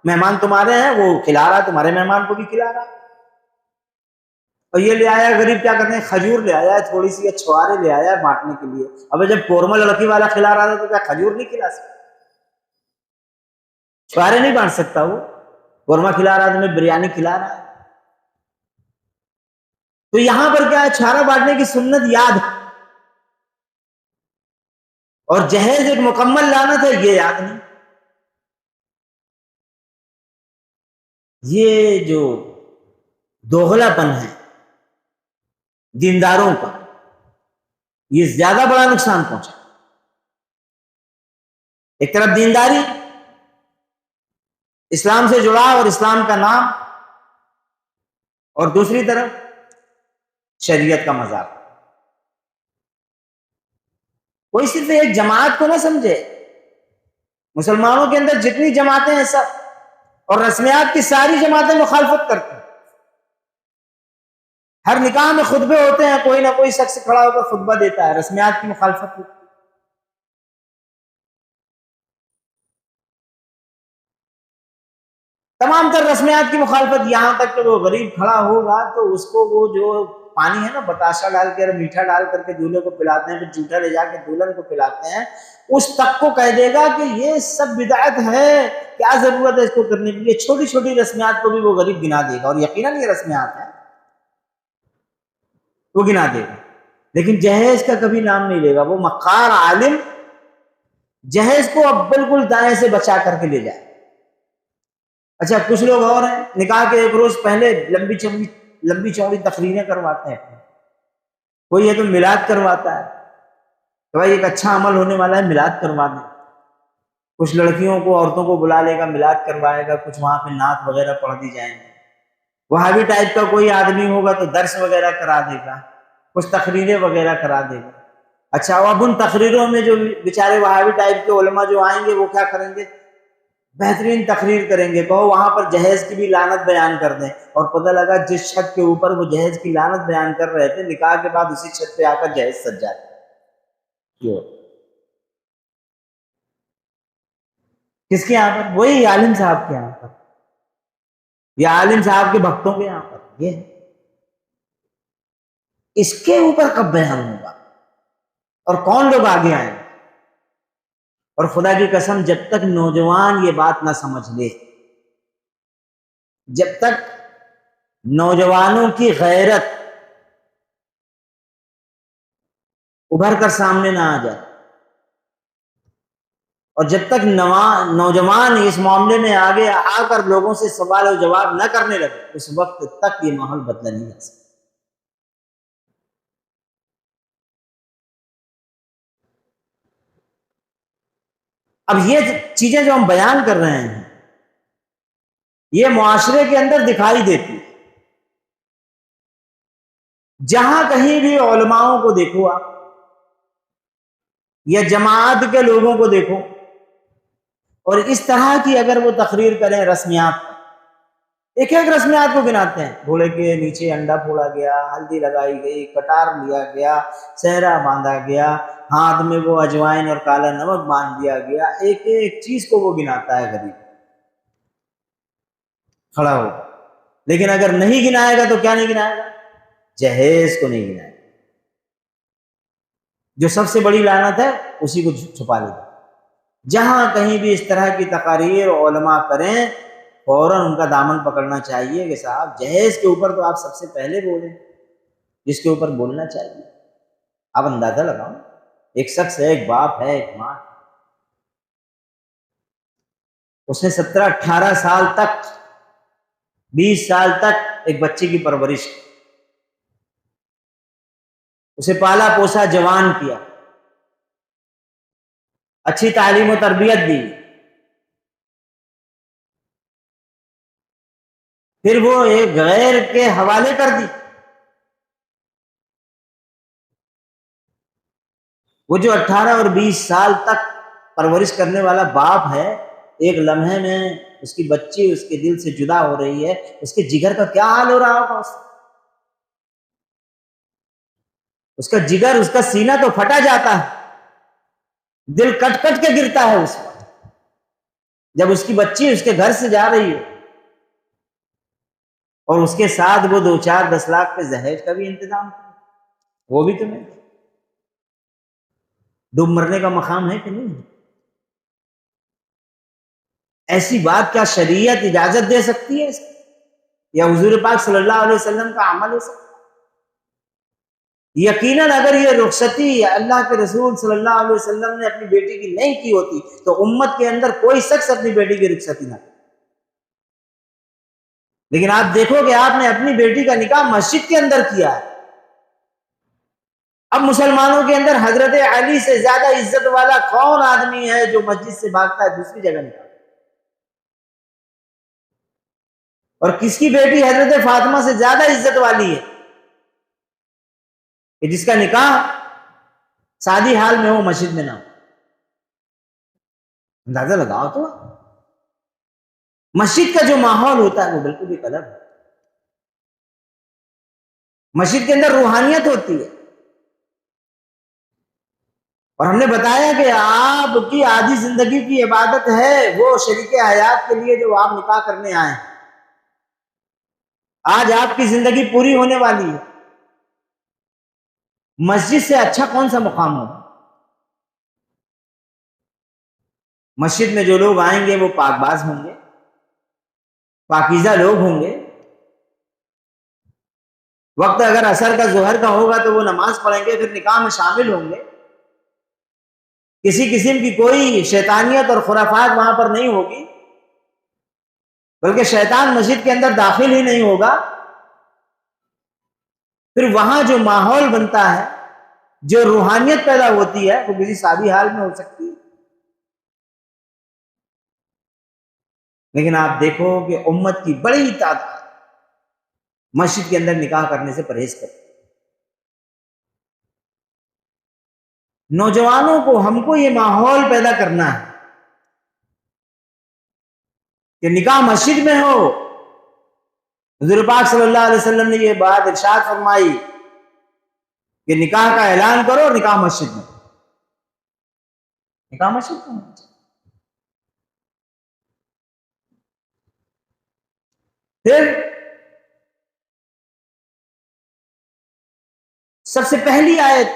مہمان تمہارے ہیں، وہ کھلا رہا، تمہارے مہمان کو بھی کھلا رہا۔ اور یہ لے آیا غریب، کیا کرتے ہیں، کھجور لے آیا ہے تھوڑی سی، چھوارے لے آیا ہے بانٹنے کے لیے۔ اب جب قورمہ لڑکی والا کھلا رہا تھا تو کیا کھجور نہیں کھلا سکتا؟ چھوارے نہیں بانٹ سکتا، وہ قورمہ کھلا رہا ہے، تمہیں بریانی کھلا رہا ہے۔ تو یہاں پر کیا ہے، چھوارا بانٹنے کی سنت یاد ہے، اور جہیز ایک مکمل لعنت ہے، یہ یاد نہیں۔ یہ جو دوغلا پن ہے دینداروں کا، یہ زیادہ بڑا نقصان پہنچا۔ ایک طرف دینداری، اسلام سے جڑا اور اسلام کا نام، اور دوسری طرف شریعت کا مذاق۔ کوئی صرف ایک جماعت کو نہ سمجھے، مسلمانوں کے اندر جتنی جماعتیں ہیں سب، اور رسمیات کی ساری جماعتیں مخالفت کرتی ہیں۔ ہر نکاح میں خطبے ہوتے ہیں، کوئی نہ کوئی شخص کھڑا ہو کر خطبہ دیتا ہے، رسمیات کی مخالفت ہوتی ہے۔ تمام تر رسمیات کی مخالفت، یہاں تک کہ وہ غریب کھڑا ہوگا تو اس کو وہ جو پانی ہے نا بتاشا ڈال کے، میٹھا ڈال کر کے دولہے کو پلاتے ہیں، پھر جھوٹا لے جا کے دلہن کو پلاتے ہیں، اس تک کو کہہ دے گا کہ یہ سب بدعت ہے، کیا ضرورت ہے اس کو کرنے کی؟ یہ چھوٹی چھوٹی رسمیات کو بھی وہ غریب گنا دے گا، اور یقیناً یہ رسمیات ہیں، وہ گنا دے گا، لیکن جہیز کا کبھی نام نہیں لے گا۔ وہ مکار عالم جہیز کو اب بالکل دائیں سے بچا کر کے لے جائے۔ اچھا، کچھ لوگ اور ہیں، نکاح کے ایک روز پہلے لمبی چوڑی تقریریں کرواتے ہیں۔ کوئی ہے تو میلاد کرواتا ہے، تو بھائی ایک اچھا عمل ہونے والا ہے، میلاد کروا دیں۔ کچھ لڑکیوں کو، عورتوں کو بلا لے گا، میلاد کروائے گا، کچھ وہاں پہ نعت وغیرہ پڑھ دی جائیں گے۔ وہابی ٹائپ کا کوئی آدمی ہوگا تو درس وغیرہ کرا دے گا، کچھ تقریریں وغیرہ کرا دے گا۔ اچھا، اب ان تقریروں میں جو بیچارے وہابی ٹائپ کے علماء جو آئیں گے، وہ کیا کریں گے؟ بہترین تقریر کریں گے، کہو وہاں پر جہیز کی بھی لعنت بیان کر دیں، اور پتہ لگا جس چھت کے اوپر وہ جہیز کی لعنت بیان کر رہے تھے، نکاح کے بعد اسی چھت پہ آ کر جہیز سج جاتے۔ کیوں؟ کس کے یہاں پر؟ وہی عالم صاحب کے یہاں پر، یا عالم صاحب کے بھکتوں کے یہاں پر۔ یہ اس کے اوپر کب بیان ہوگا اور کون لوگ آگے آئیں؟ اور خدا کی قسم، جب تک نوجوان یہ بات نہ سمجھ لے، جب تک نوجوانوں کی غیرت ابھر کر سامنے نہ آ جائے، اور جب تک نوجوان اس معاملے میں آگے آ کر لوگوں سے سوال و جواب نہ کرنے لگے، اس وقت تک یہ ماحول بدلا نہیں جا سکتا۔ اب یہ چیزیں جو ہم بیان کر رہے ہیں، یہ معاشرے کے اندر دکھائی دیتی ہے۔ جہاں کہیں بھی علماؤں کو دیکھو آپ، یا جماعت کے لوگوں کو دیکھو، اور اس طرح کی اگر وہ تقریر کریں رسمیات، ایک ایک رسمیات کو گناتے ہیں، گھوڑے کے نیچے انڈا پھوڑا گیا، ہلدی لگائی گئی، کٹار لیا گیا، صحرا باندھا گیا، ہاتھ میں وہ اجوائن اور کالا نمک باندھ دیا گیا، ایک ایک چیز کو وہ گناتا ہے غریب کھڑا ہو۔ لیکن اگر نہیں گنائے گا تو کیا نہیں گنائے گا؟ جہیز کو نہیں گنائے گا۔ جو سب سے بڑی لعنت ہے اسی کو چھپا لے گا۔ جہاں کہیں بھی اس طرح کی تقاریر علماء کریں، فوراً ان کا دامن پکڑنا چاہیے کہ صاحب جہیز کے اوپر تو آپ سب سے پہلے بولیں، جس کے اوپر بولنا چاہیے۔ آپ اندازہ لگاؤ، ایک شخص ہے، ایک باپ ہے، ایک ماں، اس نے 17-18 سال تک، 20 سال تک ایک بچے کی پرورش کی، اسے پالا پوسا، جوان کیا، اچھی تعلیم و تربیت دی، پھر وہ ایک غیر کے حوالے کر دی. وہ جو 18 اور 20 سال تک پرورش کرنے والا باپ ہے، ایک لمحے میں اس کی بچی اس کے دل سے جدا ہو رہی ہے، اس کے جگر کا کیا حال ہو رہا ہوگا؟ اس کا جگر، اس کا سینہ تو پھٹا جاتا ہے، دل کٹ کٹ کے گرتا ہے اس وقت جب اس کی بچی اس کے گھر سے جا رہی ہے، اور اس کے ساتھ وہ 2-4-10 لاکھ کے جہیز کا بھی انتظام کرے. وہ بھی تمہیں ڈوب مرنے کا مقام ہے کہ نہیں؟ ایسی بات کیا شریعت اجازت دے سکتی ہے اس کی؟ یا حضور پاک صلی اللہ علیہ وسلم کا عمل ہو سکتا ہے؟ یقیناً اگر یہ رخصتی اللہ کے رسول صلی اللہ علیہ وسلم نے اپنی بیٹی کی نہیں کی ہوتی تو امت کے اندر کوئی شخص اپنی بیٹی کی رخصتی نہ کرے. لیکن آپ دیکھو کہ آپ نے اپنی بیٹی کا نکاح مسجد کے اندر کیا ہے. اب مسلمانوں کے اندر حضرت علی سے زیادہ عزت والا کون آدمی ہے جو مسجد سے بھاگتا ہے دوسری جگہ نکاح؟ اور کس کی بیٹی حضرت فاطمہ سے زیادہ عزت والی ہے کہ جس کا نکاح شادی حال میں ہو، مسجد میں نہ ہو؟ اندازہ لگاؤ تو. مسجد کا جو ماحول ہوتا ہے وہ بالکل ایک الگ ہے. مسجد کے اندر روحانیت ہوتی ہے. اور ہم نے بتایا کہ آپ کی آدھی زندگی کی عبادت ہے وہ شریک حیات کے لیے جو آپ نکاح کرنے آئے ہیں. آج آپ کی زندگی پوری ہونے والی ہے. مسجد سے اچھا کون سا مقام ہوگا؟ مسجد میں جو لوگ آئیں گے وہ پاک باز ہوں گے، پاکیزہ لوگ ہوں گے. وقت اگر عصر کا ظہر کا ہوگا تو وہ نماز پڑھیں گے، پھر نکاح میں شامل ہوں گے. کسی قسم کی کوئی شیطانیت اور خرافات وہاں پر نہیں ہوگی، بلکہ شیطان مسجد کے اندر داخل ہی نہیں ہوگا. پھر وہاں جو ماحول بنتا ہے، جو روحانیت پیدا ہوتی ہے، وہ کسی شادی حال میں ہو سکتی ہے. لیکن آپ دیکھو کہ امت کی بڑی تعداد مسجد کے اندر نکاح کرنے سے پرہیز کرتے. نوجوانوں کو، ہم کو یہ ماحول پیدا کرنا ہے کہ نکاح مسجد میں ہو. حضور پاک صلی اللہ علیہ وسلم نے یہ بات ارشاد فرمائی کہ نکاح کا اعلان کرو، نکاح مسجد میں. نکاح مسجد میں. پھر سب سے پہلی آیت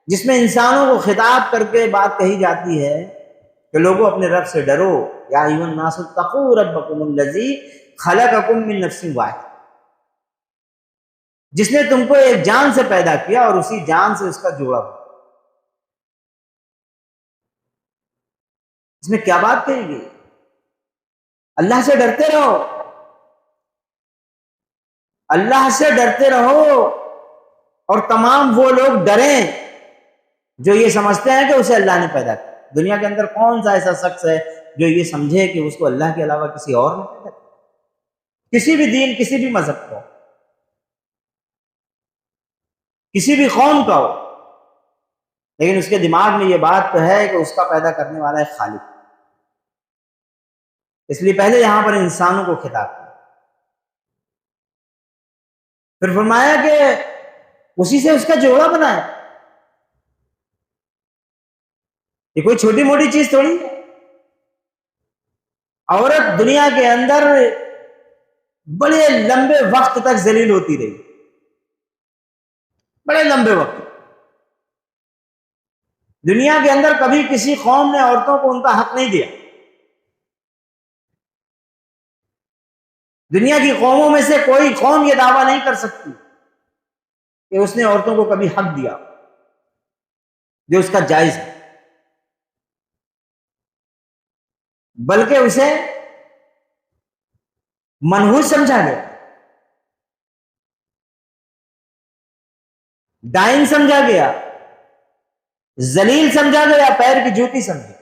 جس میں انسانوں کو خطاب کر کے بات کہی جاتی ہے کہ لوگوں اپنے رب سے ڈرو. یا ایھا الناس اتقوا ربکم الذی خلقکم من نفس واحدہ، جس نے تم کو ایک جان سے پیدا کیا اور اسی جان سے اس کا جوڑا. اس میں کیا بات کہی گئی؟ اللہ سے ڈرتے رہو، اللہ سے ڈرتے رہو. اور تمام وہ لوگ ڈریں جو یہ سمجھتے ہیں کہ اسے اللہ نے پیدا کیا. دنیا کے اندر کون سا ایسا شخص ہے جو یہ سمجھے کہ اس کو اللہ کے علاوہ کسی اور نے پیدا کیا؟ کسی بھی دین، کسی بھی مذہب کا ہو، کسی بھی قوم کا ہو، لیکن اس کے دماغ میں یہ بات تو ہے کہ اس کا پیدا کرنے والا ایک خالق. اس لیے پہلے یہاں پر انسانوں کو خطاب کیا، پھر فرمایا کہ اسی سے اس کا جوڑا بنایا. یہ کوئی چھوٹی موٹی چیز تھوڑی ہے. عورت دنیا کے اندر بڑے لمبے وقت تک ذلیل ہوتی رہی، بڑے لمبے وقت. دنیا کے اندر کبھی کسی قوم نے عورتوں کو ان کا حق نہیں دیا. دنیا کی قوموں میں سے کوئی قوم یہ دعویٰ نہیں کر سکتی کہ اس نے عورتوں کو کبھی حق دیا جو اس کا جائز ہے، بلکہ اسے منحوس سمجھا گیا، ڈائن سمجھا گیا. ذلیل سمجھا گیا، پیر کی جوتی سمجھی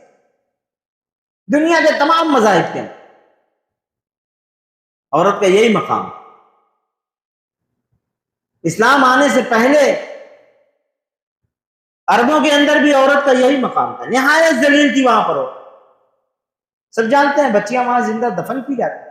دنیا کے تمام مذاہب کے اندر عورت کا یہی مقام۔ اسلام آنے سے پہلے عربوں کے اندر بھی عورت کا یہی مقام تھا، نہایت ذلیل تھی وہاں پر عورت۔ سب جانتے ہیں بچیاں وہاں زندہ دفن کی جاتی۔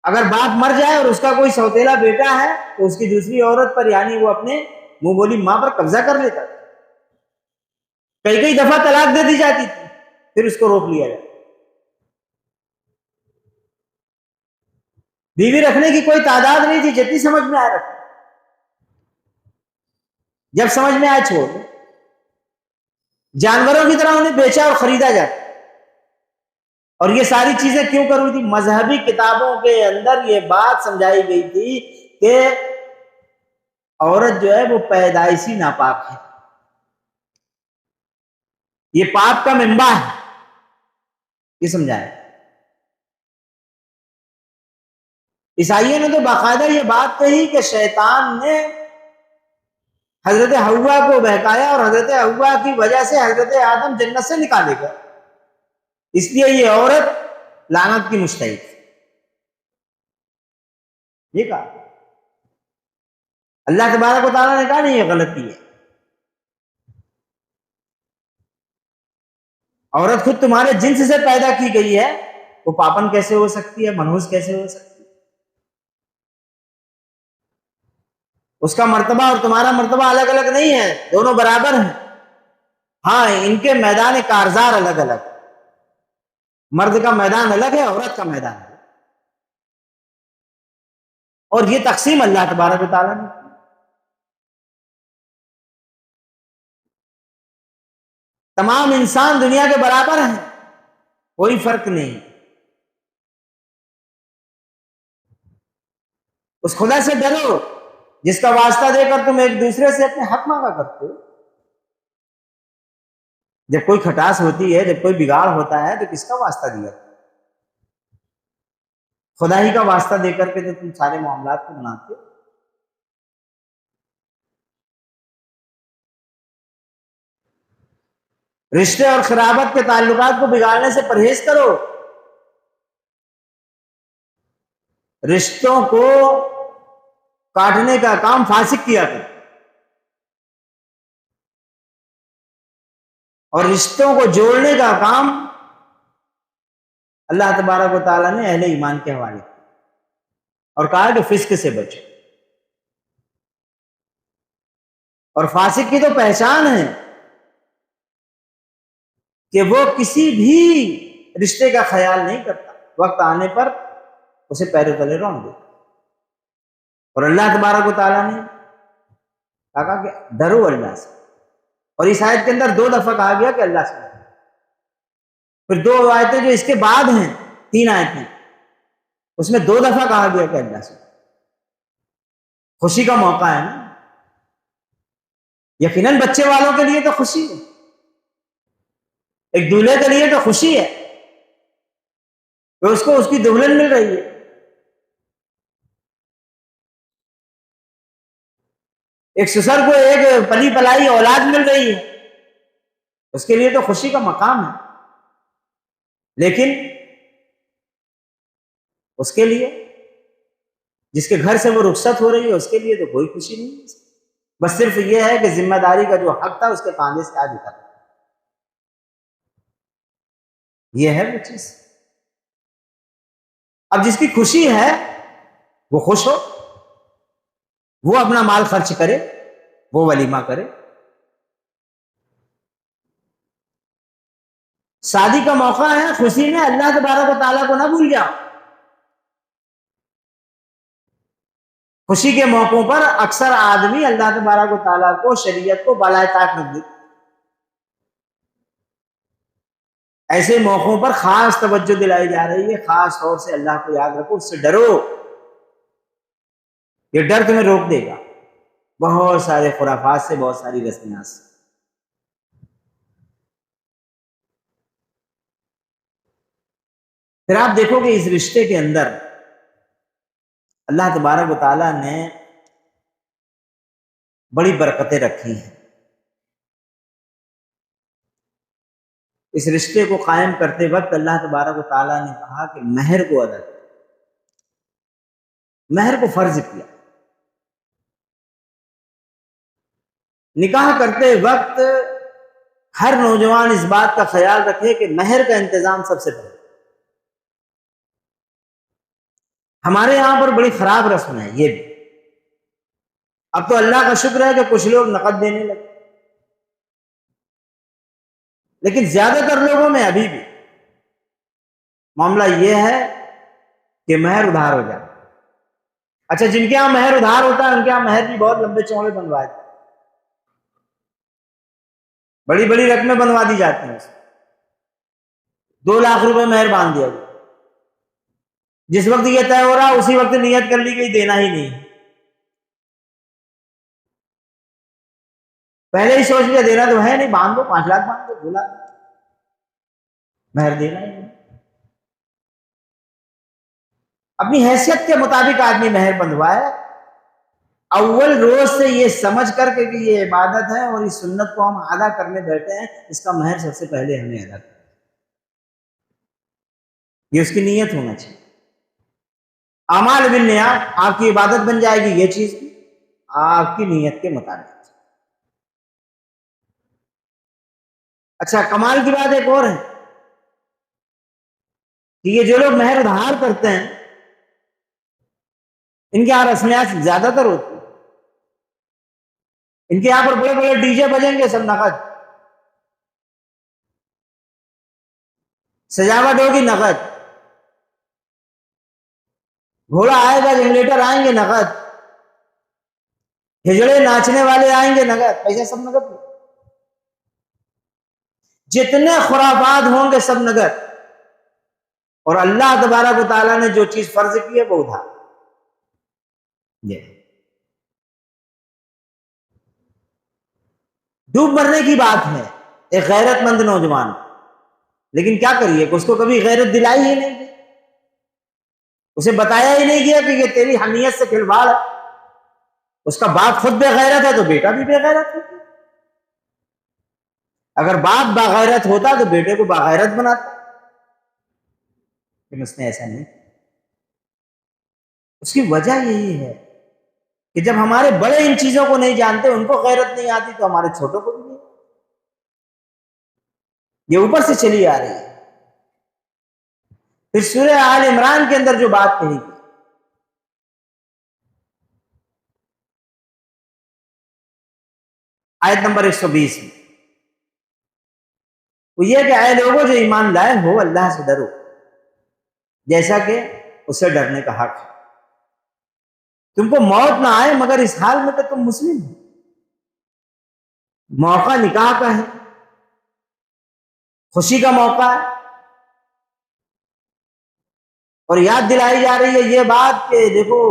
اگر باپ مر جائے اور اس کا کوئی سوتیلا بیٹا ہے تو اس کی دوسری عورت پر یعنی وہ اپنے منہ بولی ماں پر قبضہ کر لیتا تھا۔ کئی دفعہ طلاق دے دی جاتی تھی، پھر اس کو روک لیا جاتا۔ بیوی رکھنے کی کوئی تعداد نہیں تھی، جتنی سمجھ میں آئے رکھ، جب سمجھ میں آئے چھوڑ دو۔ جانوروں کی طرح انہیں بیچا اور خریدا جاتا۔ اور یہ ساری چیزیں کیوں کروی تھی؟ مذہبی کتابوں کے اندر یہ بات سمجھائی گئی تھی کہ عورت جو ہے وہ پیدائشی ناپاک ہے، یہ پاپ کا منبع ہے، یہ سمجھایا۔ عیسائیوں نے تو باقاعدہ یہ بات کہی کہ شیطان نے حضرت حوا کو بہکایا اور حضرت حوا کی وجہ سے حضرت آدم جنت سے نکالے گئے، اس لیے یہ عورت لعنت کی مستحق۔ یہ کہا اللہ تبارک و تعالیٰ نے، کہا نہیں یہ غلطی ہے، عورت خود تمہارے جنس سے پیدا کی گئی ہے، وہ پاپن کیسے ہو سکتی ہے، منحوس کیسے ہو سکتی ہے؟ اس کا مرتبہ اور تمہارا مرتبہ الگ الگ نہیں ہے، دونوں برابر ہیں۔ ہاں ان کے میدان کارزار الگ الگ، مرد کا میدان الگ ہے، عورت کا میدان الگ، اور یہ تقسیم اللہ تبارک و تعالیٰ نے۔ تمام انسان دنیا کے برابر ہیں، کوئی فرق نہیں۔ اس خدا سے ڈرو جس کا واسطہ دے کر تم ایک دوسرے سے اپنے حق مانگا کرتے ہو۔ جب کوئی کھٹاس ہوتی ہے، جب کوئی بگاڑ ہوتا ہے تو کس کا واسطہ دیا؟ خدا ہی کا واسطہ دے کر کے تو تم سارے معاملات کو بناتے ہو۔ رشتے اور قرابت کے تعلقات کو بگاڑنے سے پرہیز کرو، رشتوں کو کاٹنے کا کام فاسق کیا کرو، اور رشتوں کو جوڑنے کا کام اللہ تبارک و تعالیٰ نے اہل ایمان کے حوالے کیا اور کہا کہ فسق سے بچو۔ اور فاسق کی تو پہچان ہے کہ وہ کسی بھی رشتے کا خیال نہیں کرتا، وقت آنے پر اسے پیروں تلے رون دیتا۔ اور اللہ تبارک و تعالیٰ نے کہا کہ ڈرو اللہ سے، اور اس آیت کے اندر 2 دفعہ کہا گیا کہ اللہ سے ڈرو۔ پھر 2 آیتیں جو اس کے بعد ہیں، 3 آیتیں، اس میں 2 دفعہ کہا گیا کہ اللہ سے ڈرو۔ خوشی کا موقع ہے نا، یقیناً بچے والوں کے لیے تو خوشی ہے، ایک دولہے کے لیے تو خوشی ہے کہ اس کو اس کی دلہن مل رہی ہے، ایک سسر کو ایک پلی پلائی اولاد مل رہی ہے، اس کے لیے تو خوشی کا مقام ہے۔ لیکن اس کے لیے جس کے گھر سے وہ رخصت ہو رہی ہے، اس کے لیے تو کوئی خوشی نہیں ہے، بس صرف یہ ہے کہ ذمہ داری کا جو حق تھا اس کے کاندھے سے آج اترا، یہ ہے وہ چیز۔ اب جس کی خوشی ہے وہ خوش ہو، وہ اپنا مال خرچ کرے، وہ ولیمہ کرے۔ شادی کا موقع ہے، خوشی میں اللہ تبارک و تعالیٰ کو نہ بھول جاؤ۔ خوشی کے موقعوں پر اکثر آدمی اللہ تبارک و تعالیٰ کو، شریعت کو بالائے طاق رکھ دیتے، ایسے موقعوں پر خاص توجہ دلائی جا رہی ہے، خاص طور سے اللہ کو یاد رکھو، اس سے ڈرو، یہ ڈر تمہیں روک دے گا بہت سارے خرافات سے، بہت ساری رسمیات سے۔ پھر آپ دیکھو کہ اس رشتے کے اندر اللہ تبارک و تعالیٰ نے بڑی برکتیں رکھی ہیں۔ اس رشتے کو قائم کرتے وقت اللہ تبارک و تعالیٰ نے کہا کہ مہر کو ادا کرو، مہر کو فرض کیا۔ نکاح کرتے وقت ہر نوجوان اس بات کا خیال رکھے کہ مہر کا انتظام سب سے پہلے۔ ہمارے یہاں پر بڑی خراب رسم ہے یہ بھی۔ اب تو اللہ کا شکر ہے کہ کچھ لوگ نقد دینے لگے، لیکن زیادہ تر لوگوں میں ابھی بھی معاملہ یہ ہے کہ مہر ادھار ہو جائے۔ اچھا، جن کے یہاں مہر ادھار ہوتا ہے ان کے یہاں مہر بھی بہت لمبے چوڑے بنوائے، بڑی بڑی رقمیں بنوا دی جاتی ہیں۔ 2 لاکھ روپے مہر باندھ دیا، جس وقت یہ طے ہو رہا اسی وقت نیت کر لی گئی دینا ہی نہیں، پہلے ہی سوچ لیا دینا تو ہے نہیں، باندھ دو، 5 لاکھ باندھ دو، 2 لاکھ، مہر دینا ہی نہیں۔ اپنی حیثیت کے مطابق آدمی مہر بندھوائے، اول روز سے یہ سمجھ کر کے کہ یہ عبادت ہے اور اس سنت کو ہم ادا کرنے بیٹھے ہیں، اس کا مہر سب سے پہلے ہمیں ادا کرنا، یہ اس کی نیت ہونا چاہیے۔ اعمال بالنیات، آپ کی عبادت بن جائے گی یہ چیز آپ کی نیت کے مطابق۔ اچھا، کمال کی بات ایک اور ہے کہ یہ جو لوگ مہر ادھار کرتے ہیں ان کے یہاں رسمیات زیادہ تر ہوتی ہیں، ان کے یہاں پر بڑے بڑے ڈی جے بجیں گے، سب نقد، سجاوٹ ہوگی نقد، گھوڑا آئے گا، جنریٹر آئیں گے نقد، ہجڑے ناچنے والے آئیں گے نقد، پیسہ سب نقد، جتنے خرافات ہوں گے سب نقد، اور اللہ تبارک و تعالیٰ نے جو چیز فرض کی ہے وہ ادھار۔ ڈوب مرنے کی بات ہے ایک غیرت مند نوجوان، لیکن کیا کریے کہ اس کو کبھی غیرت دلائی ہی نہیں گئی، اسے بتایا ہی نہیں گیا کہ یہ تیری حمیت سے کھلواڑ ہے۔ اس کا باپ خود بے غیرت ہے تو بیٹا بھی بے غیرت ہے، اگر باپ باغیرت ہوتا تو بیٹے کو باغیرت بناتا، لیکن اس نے ایسا نہیں۔ اس کی وجہ یہی ہے کہ جب ہمارے بڑے ان چیزوں کو نہیں جانتے، ان کو غیرت نہیں آتی، تو ہمارے چھوٹوں کو بھی نہیں، یہ اوپر سے چلی آ رہی ہے۔ پھر سورہ آل عمران کے اندر جو بات کہی گئی، آیت نمبر 120 میں، وہ یہ کہ اے لوگوں جو ایمان لائے ہو، اللہ سے ڈرو جیسا کہ اس سے ڈرنے کا حق ہے۔ تم کو موت نہ آئے مگر اس حال میں کہ تم مسلم ہو۔ موقع نکاح کا ہے، خوشی کا موقع ہے، اور یاد دلائی جا رہی ہے یہ بات کہ دیکھو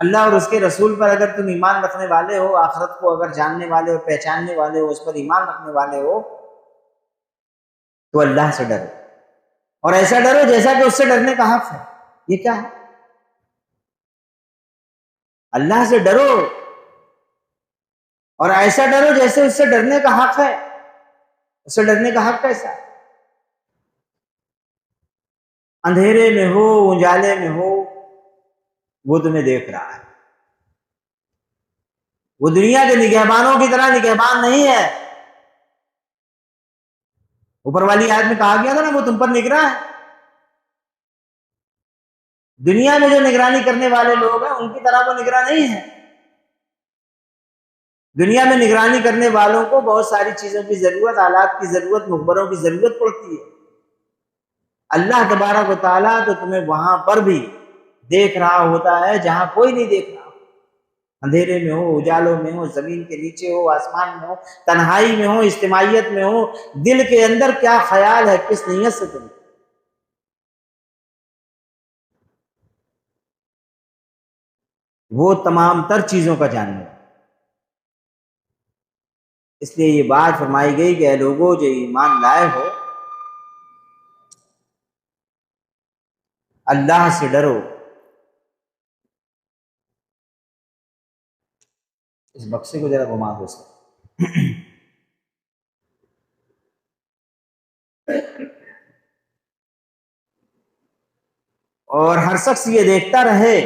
اللہ اور اس کے رسول پر اگر تم ایمان رکھنے والے ہو، آخرت کو اگر جاننے والے ہو، پہچاننے والے ہو، اس پر ایمان رکھنے والے ہو، تو اللہ سے ڈرو، اور ایسا ڈرو جیسا کہ اس سے ڈرنے کا حق ہے۔ یہ کیا ہے؟ اللہ سے ڈرو اور ایسا ڈرو جیسے اس سے ڈرنے کا حق ہے۔ اس سے ڈرنے کا حق کیسا ہے؟ اندھیرے میں ہو، اجالے میں ہو، وہ تمہیں دیکھ رہا ہے۔ وہ دنیا کے نگہبانوں کی طرح نگہبان نہیں ہے۔ اوپر والی آیت میں کہا گیا تھا نا، وہ تم پر نگراں ہے۔ دنیا میں جو نگرانی کرنے والے لوگ ہیں ان کی طرح وہ نگراں نہیں ہے۔ دنیا میں نگرانی کرنے والوں کو بہت ساری چیزوں کی ضرورت، آلات کی ضرورت، مخبروں کی ضرورت پڑتی ہے۔ اللہ تبارک و تعالیٰ تو تمہیں وہاں پر بھی دیکھ رہا ہوتا ہے جہاں کوئی نہیں دیکھ رہا، اندھیرے میں ہو، اجالوں میں ہو، زمین کے نیچے ہو، آسمان میں ہو، تنہائی میں ہو، اجتماعیت میں ہو، دل کے اندر کیا خیال ہے، کس نیت سے تم، وہ تمام تر چیزوں کا جاننے والا۔ اس لیے یہ بات فرمائی گئی کہ اے لوگوں جو ایمان لائے ہو، اللہ سے ڈرو اس بکسے کو ذرا گھما دو سر. اور ہر شخص یہ دیکھتا رہے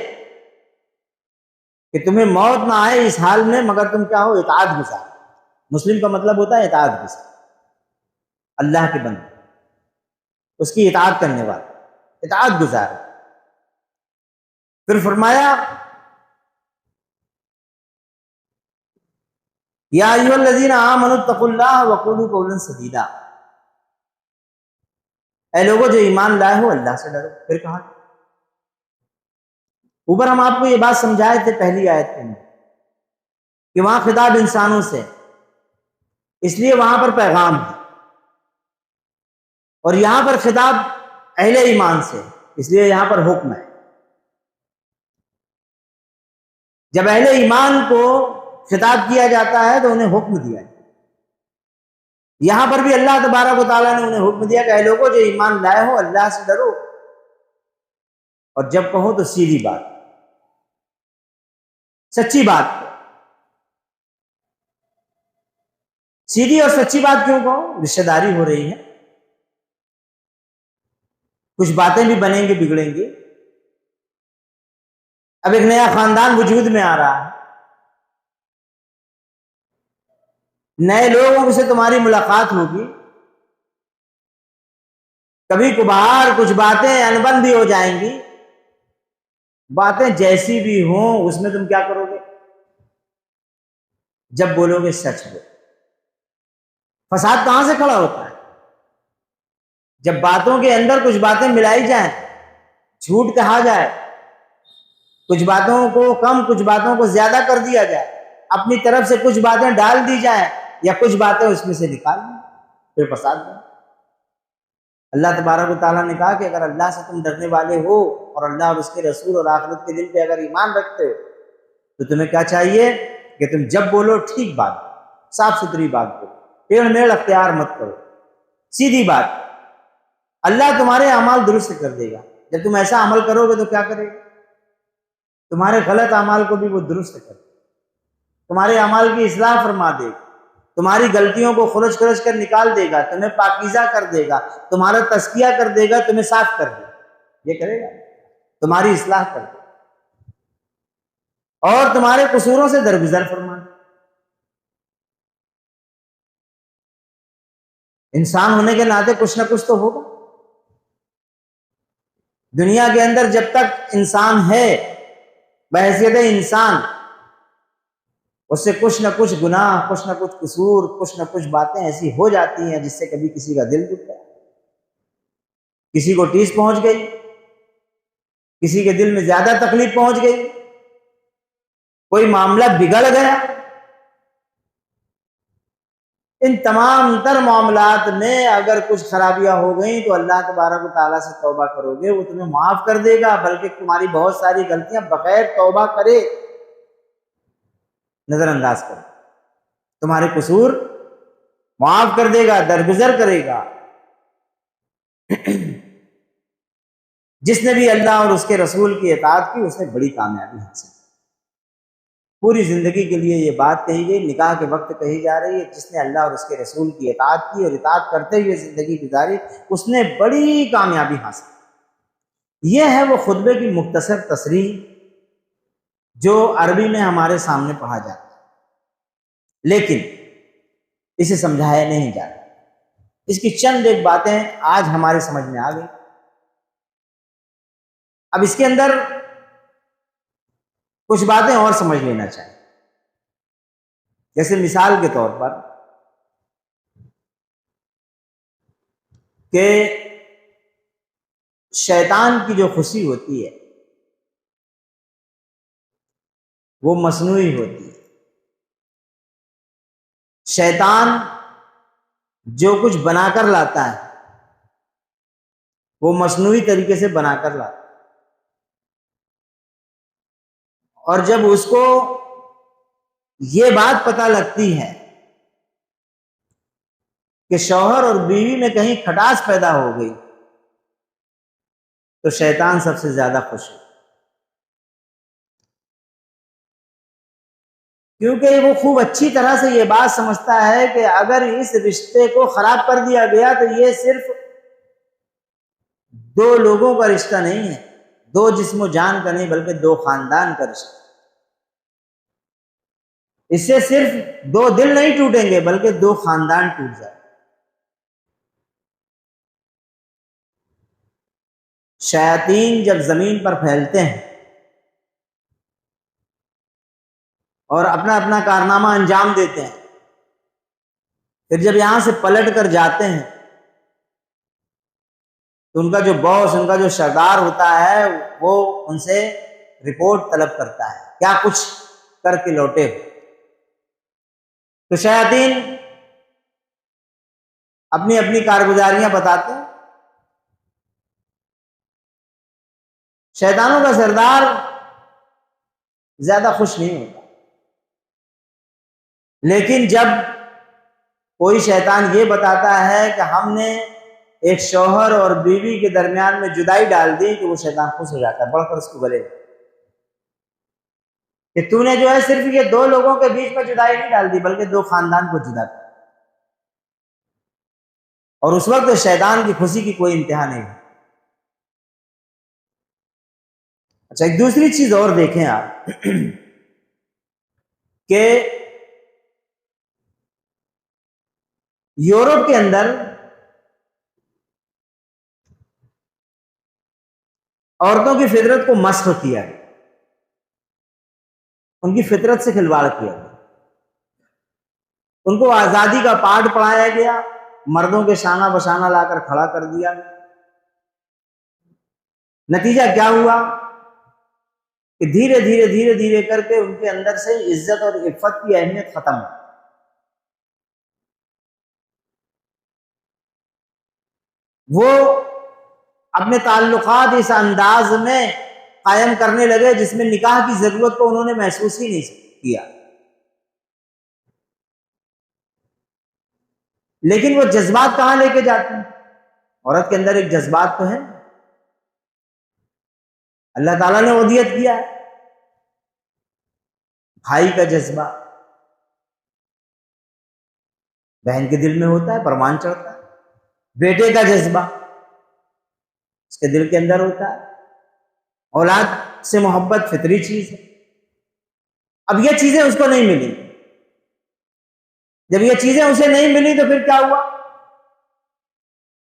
کہ تمہیں موت نہ آئے اس حال میں مگر تم کیا ہو؟ اطاعت گزار. مسلم کا مطلب ہوتا ہے اطاعت گزار، اللہ کے بندے، اس کی اطاعت کرنے والا، اطاعت گزار. پھر فرمایا یا ایھا الذین آمنوا اتقوا اللہ وقولوا قولا سدیدا، اے لوگوں جو ایمان لائے ہو اللہ سے ڈرو. پھر کہا اوپر ہم آپ کو یہ بات سمجھائے تھے پہلی آیت کے اندر کہ وہاں خطاب انسانوں سے، اس لیے وہاں پر پیغام ہے، اور یہاں پر خطاب اہل ایمان سے، اس لیے یہاں پر حکم ہے. جب اہل ایمان کو خطاب کیا جاتا ہے تو انہیں حکم دیا ہے. یہاں پر بھی اللہ تبارک و تعالیٰ نے انہیں حکم دیا کہ اے لوگوں جو ایمان لائے ہو اللہ سے ڈرو، اور جب کہو تو سیدھی بات، سچی بات. سیدھی اور سچی بات کیوں کہو؟ رشتہ داری ہو رہی ہے، کچھ باتیں بھی بنیں گی بگڑیں گی. اب ایک نیا خاندان وجود میں آ رہا ہے، نئے لوگوں سے تمہاری ملاقات ہوگی، کبھی کبھار کچھ باتیں انبن بھی ہو جائیں گی. باتیں جیسی بھی ہوں اس میں تم کیا کرو گے؟ جب بولو گے سچ بولو. فساد کہاں سے کھڑا ہوتا ہے؟ جب باتوں کے اندر کچھ باتیں ملائی جائیں، جھوٹ کہا جائے، کچھ باتوں کو کم کچھ باتوں کو زیادہ کر دیا جائے، اپنی طرف سے کچھ باتیں ڈال دی جائیں یا کچھ باتیں اس میں سے نکال دیں، پھر فساد بنے. اللہ تبارک و تعالیٰ نے کہا کہ اگر اللہ سے تم ڈرنے والے ہو اور اللہ اور اس کے رسول اور آخرت کے دن پہ اگر ایمان رکھتے ہو تو تمہیں کیا چاہیے کہ تم جب بولو ٹھیک بات، صاف ستھری بات بولو، ٹیڑھ میڑھ اختیار مت کرو، سیدھی بات. اللہ تمہارے اعمال درست کر دے گا. جب تم ایسا عمل کرو گے تو کیا کرے گا؟ تمہارے غلط اعمال کو بھی وہ درست کر دے گا، تمہارے اعمال کی اصلاح فرما دے گا، تمہاری غلطیوں کو خرچ کر نکال دے گا، تمہیں پاکیزہ کر دے گا، تمہارا تزکیہ کر دے گا، تمہیں صاف کر دے گا. یہ کرے گا، تمہاری اصلاح کر دے گا اور تمہارے قصوروں سے درگزر فرما دے گا. انسان ہونے کے ناطے کچھ نہ کچھ تو ہوگا. دنیا کے اندر جب تک انسان ہے بحیثیت انسان، اس سے کچھ نہ کچھ گناہ، کچھ نہ کچھ قصور، کچھ نہ کچھ باتیں ایسی ہو جاتی ہیں جس سے کبھی کسی کا دل دکھ گیا، کسی کو ٹھیس پہنچ گئی، کسی کے دل میں زیادہ تکلیف پہنچ گئی، کوئی معاملہ بگڑ گیا. ان تمام تر معاملات میں اگر کچھ خرابیاں ہو گئیں تو اللہ تبارک و تعالیٰ سے توبہ کرو گے، وہ تمہیں معاف کر دے گا، بلکہ تمہاری بہت ساری غلطیاں بغیر توبہ کرے نظر انداز کر تمہارے قصور معاف کر دے گا، درگزر کرے گا. جس نے بھی اللہ اور اس کے رسول کی اطاعت کی اس نے بڑی کامیابی حاصل کی. پوری زندگی کے لیے یہ بات کہی گئی، نکاح کے وقت کہی جا رہی ہے، جس نے اللہ اور اس کے رسول کی اطاعت کی اور اطاعت کرتے ہوئے زندگی گزاری اس نے بڑی کامیابی حاصل کی. یہ ہے وہ خطبے کی مختصر تصریح جو عربی میں ہمارے سامنے پڑھا جاتا ہے، لیکن اسے سمجھایا نہیں جاتا. اس کی چند ایک باتیں آج ہمارے سمجھ میں آ گئی. اب اس کے اندر کچھ باتیں اور سمجھ لینا چاہیے. جیسے مثال کے طور پر کہ شیطان کی جو خوشی ہوتی ہے وہ مصنوعی ہوتی ہے. شیطان جو کچھ بنا کر لاتا ہے وہ مصنوعی طریقے سے بنا کر لاتا ہے، اور جب اس کو یہ بات پتہ لگتی ہے کہ شوہر اور بیوی میں کہیں کھٹاس پیدا ہو گئی تو شیطان سب سے زیادہ خوش ہے. کیونکہ وہ خوب اچھی طرح سے یہ بات سمجھتا ہے کہ اگر اس رشتے کو خراب کر دیا گیا تو یہ صرف دو لوگوں کا رشتہ نہیں ہے، دو جسم و جان کا نہیں، بلکہ دو خاندان کا رشتہ۔ اس سے صرف دو دل نہیں ٹوٹیں گے بلکہ دو خاندان ٹوٹ جائیں۔ شیاطین جب زمین پر پھیلتے ہیں اور اپنا اپنا کارنامہ انجام دیتے ہیں، پھر جب یہاں سے پلٹ کر جاتے ہیں تو ان کا جو باس، ان کا جو سردار ہوتا ہے، وہ ان سے رپورٹ طلب کرتا ہے کیا کچھ کر کے لوٹے ہو۔ تو شیاطین اپنی اپنی کارگزاریاں بتاتے ہیں۔ شیطانوں کا سردار زیادہ خوش نہیں ہوتا، لیکن جب کوئی شیطان یہ بتاتا ہے کہ ہم نے ایک شوہر اور بیوی کے درمیان میں جدائی ڈال دی، تو وہ شیطان خوش ہو جاتا ہے، بڑھ کر اس کو گلے کہ تو نے جو ہے صرف یہ دو لوگوں کے بیچ میں جدائی نہیں ڈال دی بلکہ دو خاندان کو جدا کر۔ اور اس وقت شیطان کی خوشی کی کوئی انتہا نہیں۔ اچھا، ایک دوسری چیز اور دیکھیں آپ کہ یورپ کے اندر عورتوں کی فطرت کو مسخ کیا گیا، ان کی فطرت سے کھلواڑ کیا گیا، ان کو آزادی کا پاٹھ پڑھایا گیا، مردوں کے شانہ بشانہ لا کر کھڑا کر دیا۔ نتیجہ کیا ہوا کہ دھیرے دھیرے دھیرے دھیرے کر کے ان کے اندر سے عزت اور عفت کی اہمیت ختم ہو۔ وہ اپنے تعلقات اس انداز میں قائم کرنے لگے جس میں نکاح کی ضرورت کو انہوں نے محسوس ہی نہیں کیا۔ لیکن وہ جذبات کہاں لے کے جاتے ہیں؟ عورت کے اندر ایک جذبات تو ہے، اللہ تعالیٰ نے ودیت کیا ہے، بھائی کا جذبہ بہن کے دل میں ہوتا ہے، پروان چڑھتا ہے، بیٹے کا جذبہ اس کے دل کے اندر ہوتا ہے، اولاد سے محبت فطری چیز ہے۔ اب یہ چیزیں اس کو نہیں ملی، جب یہ چیزیں اسے نہیں ملی تو پھر کیا ہوا؟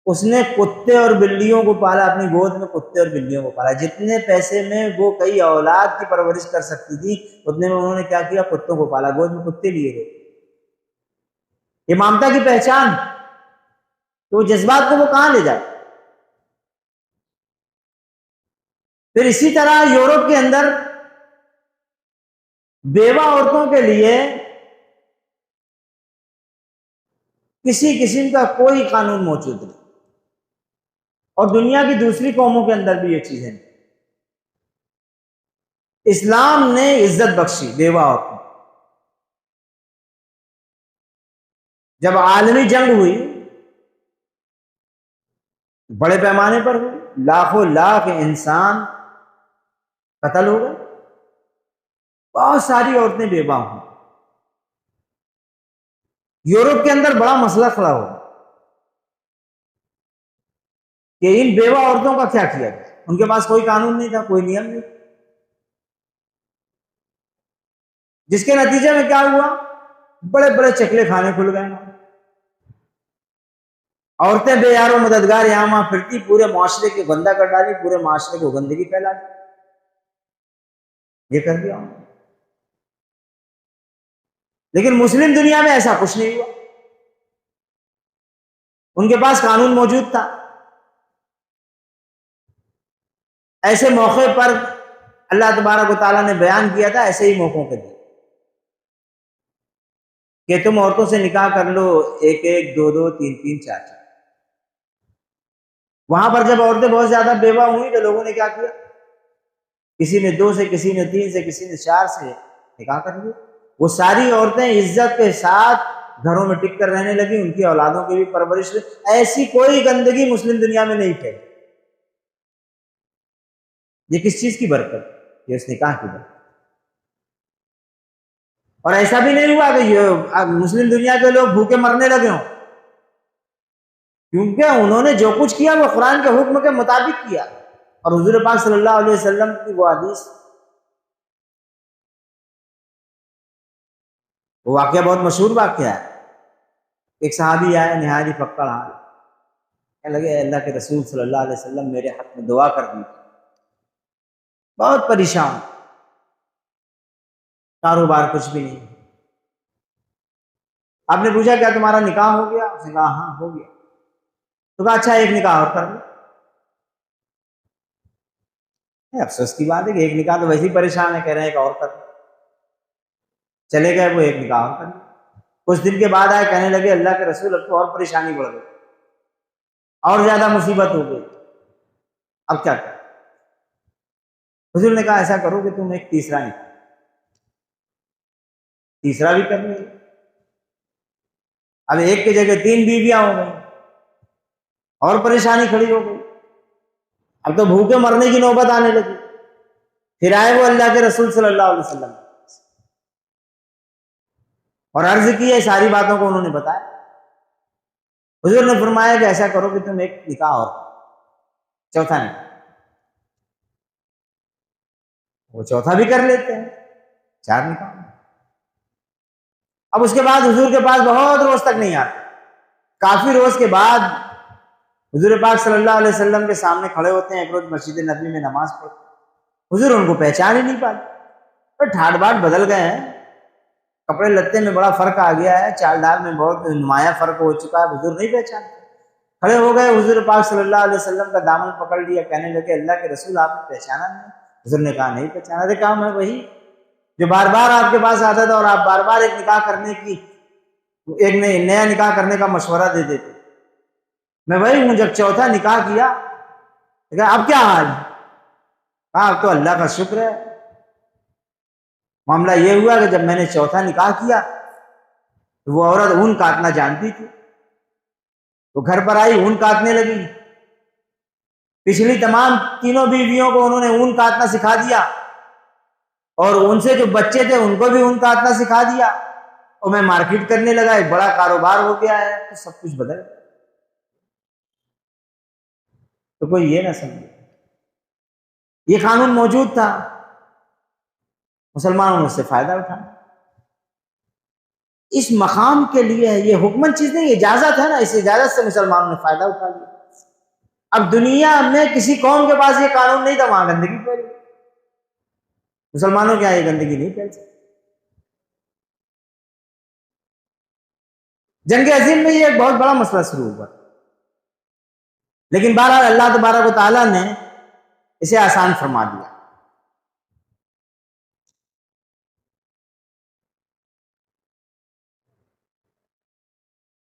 اس نے کتے اور بلیوں کو پالا، اپنی گود میں کتے اور بلیوں کو پالا۔ جتنے پیسے میں وہ کئی اولاد کی پرورش کر سکتی تھی اتنے میں انہوں نے کیا کیا؟ کتوں کو پالا، گود میں کتے لیے گئے۔ یہ ممتا کی پہچان، تو وہ جذبات کو وہ کہاں لے جاتے؟ پھر اسی طرح یورپ کے اندر بیوہ عورتوں کے لیے کسی قسم کا کوئی قانون موجود نہیں، اور دنیا کی دوسری قوموں کے اندر بھی یہ چیزیں نہیں۔ اسلام نے عزت بخشی بیوہ عورتوں۔ جب عالمی جنگ ہوئی، بڑے پیمانے پر ہوئی، لاکھوں لاکھ انسان قتل ہو گئے، بہت ساری عورتیں بیوہ ہوئی۔ یورپ کے اندر بڑا مسئلہ کھڑا ہوا کہ ان بیوہ عورتوں کا کیا کیا جائے۔ ان کے پاس کوئی قانون نہیں تھا، کوئی نیم نہیں، جس کے نتیجے میں کیا ہوا؟ بڑے بڑے چکلے کھانے کھل گئے، عورتیں بے یار و مددگار یہاں وہاں پھرتی، پورے معاشرے کی گندہ کر ڈالی، پورے معاشرے کو گندگی پھیلا دی، یہ کر دیا۔ لیکن مسلم دنیا میں ایسا کچھ نہیں ہوا، ان کے پاس قانون موجود تھا۔ ایسے موقع پر اللہ تبارک و تعالیٰ نے بیان کیا تھا، ایسے ہی موقعوں کے لیے کہ تم عورتوں سے نکاح کر لو، ایک ایک، دو دو، تین تین، چار چار۔ وہاں پر جب عورتیں بہت زیادہ بیوہ ہوئی تو لوگوں نے کیا کیا؟ کسی نے دو سے، کسی نے تین سے، کسی نے چار سے نکاح کر لیا۔ وہ ساری عورتیں عزت کے ساتھ گھروں میں ٹک کر رہنے لگی، ان کی اولادوں کی بھی پرورش ہوئی۔ ایسی کوئی گندگی مسلم دنیا میں نہیں پھیلی۔ یہ کس چیز کی برکت؟ یہ اس نکاح کی برکت۔ اور ایسا بھی نہیں ہوا کہ یہ مسلم دنیا کے لوگ بھوکے مرنے لگے ہوں، کیونکہ انہوں نے جو کچھ کیا وہ قرآن کے حکم کے مطابق کیا۔ اور حضور پاک صلی اللہ علیہ وسلم کی وہ حدیث، وہ واقعہ بہت مشہور واقعہ ہے۔ ایک صحابی آئے نہایت ہی پکڑ حال، کہنے لگے اے اللہ کے رسول صلی اللہ علیہ وسلم میرے حق میں دعا کر دی، بہت پریشان، کاروبار کچھ بھی نہیں۔ آپ نے پوچھا کیا تمہارا نکاح ہو گیا؟ اس نے کہا ہاں ہو گیا۔ تو کہا اچھا ایک نکاح اور کر لو۔ افسوس کی بات ہے کہ ایک نکاح تو ویسے ہی پریشان ہے، کہہ رہے ہیں ایک اور کر لو۔ چلے گئے، وہ ایک نکاح اور کر لو۔ کچھ دن کے بعد آئے، کہنے لگے اللہ کے رسول اب تو اور پریشانی بڑھ گئی، اور زیادہ مصیبت ہو گئی، اب کیا کریں؟ حضور نے کہا ایسا کرو کہ تم ایک تیسرا نکاح، تیسرا بھی کر لیں۔ اب ایک کی جگہ 3 بیویاں ہو گئی، اور پریشانی کھڑی ہو گئی، اب تو بھوکے مرنے کی نوبت آنے لگی۔ پھر آئے وہ اللہ کے رسول صلی اللہ علیہ وسلم اور عرض کی ہے، ساری باتوں کو انہوں نے بتایا۔ حضور نے فرمایا کہ ایسا کرو کہ تم ایک نکاح اور، چوتھا نکاح، وہ چوتھا بھی کر لیتے ہیں، 4 نکاح۔ اب اس کے بعد حضور کے پاس بہت روز تک نہیں آتے، کافی روز کے بعد حضور پاک صلی اللہ علیہ وسلم کے سامنے کھڑے ہوتے ہیں۔ ایک روز مسجد نبوی میں نماز پڑھتے، حضور ان کو پہچان ہی نہیں پاتے، تو ٹھاٹ باٹ بدل گئے ہیں، کپڑے لتے میں بڑا فرق آ گیا ہے، چال ڈال میں بہت نمایاں فرق ہو چکا ہے، حضور نہیں پہچانتے۔ کھڑے ہو گئے، حضور پاک صلی اللہ علیہ وسلم کا دامن پکڑ لیا، کہنے لگے اللہ کے رسول آپ نے پہچانا نہیں؟ حضور نے کہا نہیں پہچانا۔ ارے کہا میں وہی جو بار بار آپ کے پاس آتا تھا اور آپ بار بار ایک نکاح کرنے کی، ایک نیا نکاح کرنے کا مشورہ دے دیتے، میں وہی ہوں۔ جب چوتھا نکاح کیا، اب کیا حال ہے؟ کہا اب تو اللہ کا شکر ہے، معاملہ یہ ہوا کہ جب میں نے چوتھا نکاح کیا تو وہ عورت اون کاٹنا جانتی تھی، وہ گھر پر آئی اون کاٹنے لگی۔ پچھلی تمام 3 بیویوں کو انہوں نے اون کاٹنا سکھا دیا، اور ان سے جو بچے تھے ان کو بھی اون کاٹنا سکھا دیا، اور میں مارکیٹ کرنے لگا، ایک بڑا کاروبار ہو گیا ہے۔ تو سب کچھ بدل گیا۔ تو کوئی یہ نہ سمجھے، یہ قانون موجود تھا، مسلمانوں نے اس سے فائدہ اٹھانا۔ اس مقام کے لیے یہ حکمن چیز نہیں، اجازت ہے نا، اس اجازت سے مسلمانوں نے فائدہ اٹھا لیا۔ اب دنیا میں کسی قوم کے پاس یہ قانون نہیں تھا، وہاں گندگی پھیلی، مسلمانوں کے یہاں یہ گندگی نہیں پھیل سکتی۔ جنگ عظیم میں یہ ایک بہت بڑا مسئلہ شروع ہوا، لیکن بہرحال اللہ تبارک و تعالیٰ نے اسے آسان فرما دیا۔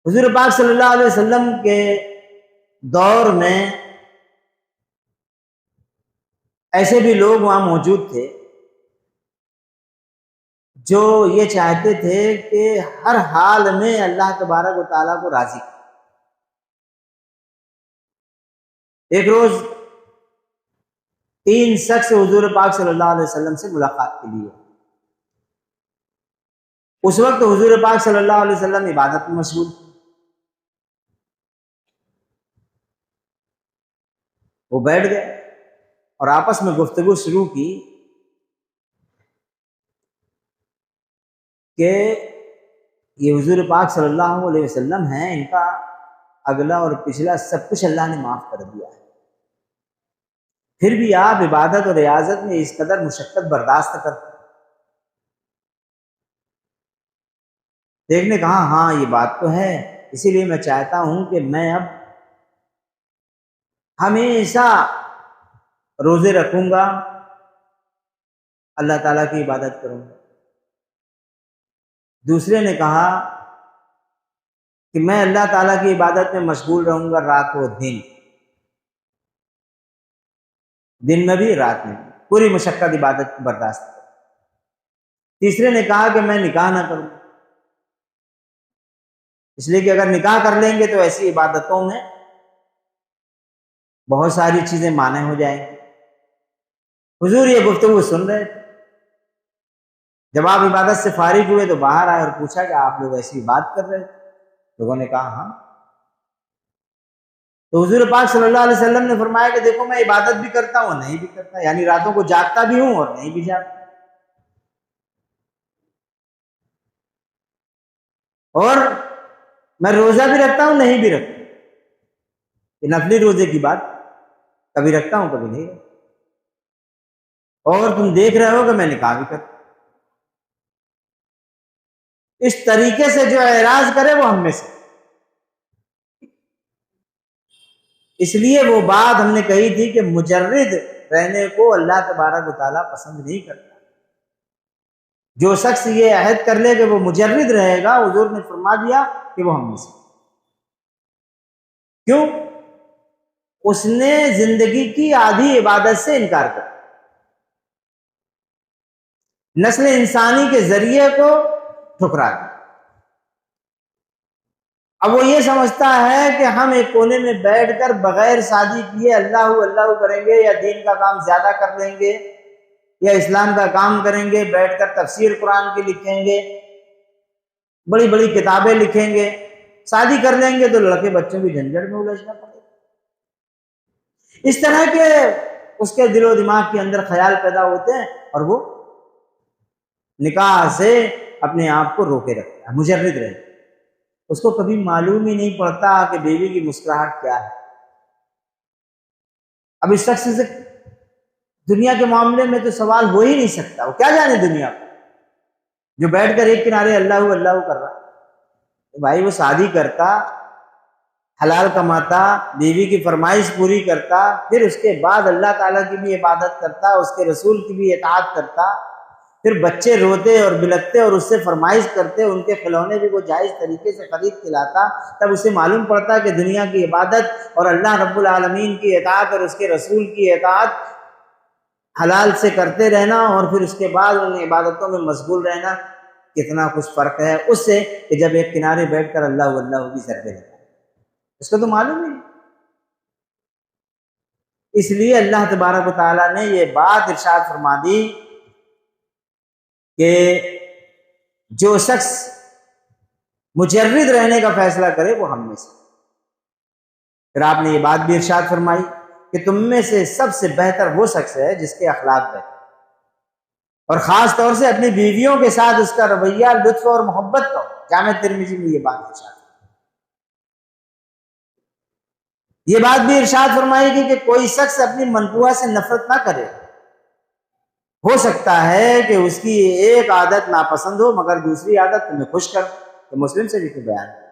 حضور پاک صلی اللہ علیہ وسلم کے دور میں ایسے بھی لوگ وہاں موجود تھے جو یہ چاہتے تھے کہ ہر حال میں اللہ تبارک و تعالیٰ کو راضی کریں۔ ایک روز 3 شخص حضور پاک صلی اللہ علیہ وسلم سے ملاقات کے لیے، اس وقت حضور پاک صلی اللہ علیہ وسلم عبادت میں مشغول تھے۔ وہ بیٹھ گئے اور آپس میں گفتگو شروع کی کہ یہ حضور پاک صلی اللہ علیہ وسلم ہیں، ان کا اگلا اور پچھلا سب کچھ اللہ نے معاف کر دیا ہے، پھر بھی آپ عبادت اور ریاضت میں اس قدر مشقت برداشت کرتے۔ دیکھنے کہا ہاں یہ بات تو ہے، اسی لیے میں چاہتا ہوں کہ میں اب ہمیشہ روزے رکھوں گا، اللہ تعالیٰ کی عبادت کروں گا۔ دوسرے نے کہا کہ میں اللہ تعالیٰ کی عبادت میں مشغول رہوں گا رات و دن میں بھی رات میں بھی، پوری مشقت عبادت برداشت کروں۔ تیسرے نے کہا کہ میں نکاح نہ کروں، اس لیے کہ اگر نکاح کر لیں گے تو ایسی عبادتوں میں بہت ساری چیزیں مانع ہو جائیں گی۔ حضور یہ گفتگو سن رہے تھے، جب آپ عبادت سے فارغ ہوئے تو باہر آئے اور پوچھا کہ آپ لوگ ایسی بات کر رہے تھے؟ لوگوں نے کہا ہاں۔ تو حضور پاک صلی اللہ علیہ وسلم نے فرمایا کہ دیکھو میں عبادت بھی کرتا ہوں اور نہیں بھی کرتا، یعنی راتوں کو جاگتا بھی ہوں اور نہیں بھی جاگتا، اور میں روزہ بھی رکھتا ہوں نہیں بھی رکھتا، یہ نفلی روزے کی بات، کبھی رکھتا ہوں کبھی نہیں رکھتا، اور تم دیکھ رہے ہو کہ میں نکاح بھی کرتا ہوں۔ اس طریقے سے جو اعراض کرے وہ ہم میں سے، اس لیے وہ بات ہم نے کہی تھی کہ مجرد رہنے کو اللہ تبارک و تعالیٰ پسند نہیں کرتا۔ جو شخص یہ عہد کر لے کہ وہ مجرد رہے گا، حضور نے فرما دیا کہ وہ ہم میں سے، کیوں؟ اس نے زندگی کی آدھی عبادت سے انکار کر، نسل انسانی کے ذریعے کو ٹھکرا دیا۔ اب وہ یہ سمجھتا ہے کہ ہم ایک کونے میں بیٹھ کر بغیر شادی کیے اللہ اللہ کریں گے، یا دین کا کام زیادہ کر لیں گے، یا اسلام کا کام کریں گے، بیٹھ کر تفسیر قرآن کی لکھیں گے، بڑی بڑی کتابیں لکھیں گے، شادی کر لیں گے تو لڑکے بچوں کی جھنجھٹ میں الجھنا پڑے گا۔ اس طرح کے اس کے دل و دماغ کے اندر خیال پیدا ہوتے ہیں، اور وہ نکاح سے اپنے آپ کو روکے رکھتا ہے، مجرد رہتا ہے۔ اس کو کبھی معلوم ہی نہیں پڑتا کہ بیوی کی مسکراہٹ کیا ہے۔ اب اس شخص سے دنیا کے معاملے میں تو سوال ہو ہی نہیں سکتا، وہ کیا جانے دنیا کو، جو بیٹھ کر ایک کنارے اللہ اللہ کر رہا ہے۔ بھائی وہ شادی کرتا، حلال کماتا، بیوی کی فرمائش پوری کرتا، پھر اس کے بعد اللہ تعالیٰ کی بھی عبادت کرتا، اس کے رسول کی بھی اطاعت کرتا، پھر بچے روتے اور بلکتے اور اس سے فرمائش کرتے، ان کے کھلونے بھی وہ جائز طریقے سے خرید کے لاتا، تب اسے معلوم پڑتا کہ دنیا کی عبادت اور اللہ رب العالمین کی اطاعت اور اس کے رسول کی اطاعت حلال سے کرتے رہنا، اور پھر اس کے بعد ان عبادتوں میں مشغول رہنا کتنا کچھ فرق ہے اس سے کہ جب ایک کنارے بیٹھ کر اللہ اللہ کی ضربے لگا، اس کو تو معلوم ہی نہیں۔ اس لیے اللہ تبارک و تعالیٰ نے یہ بات ارشاد فرما دی کہ جو شخص مجرد رہنے کا فیصلہ کرے وہ ہم میں سے۔ پھر آپ نے یہ بات بھی ارشاد فرمائی کہ تم میں سے سب سے بہتر وہ شخص ہے جس کے اخلاق بہتر، اور خاص طور سے اپنی بیویوں کے ساتھ اس کا رویہ لطف اور محبت کا ہو۔ جامع ترمذی میں یہ بات ارشاد، یہ بات بھی ارشاد فرمائی گی کہ کوئی شخص اپنی منقوہ سے نفرت نہ کرے، ہو سکتا ہے کہ اس کی ایک عادت ناپسند ہو مگر دوسری عادت تمہیں خوش کر، تو مسلم سے بھی کوئی بیان ہے۔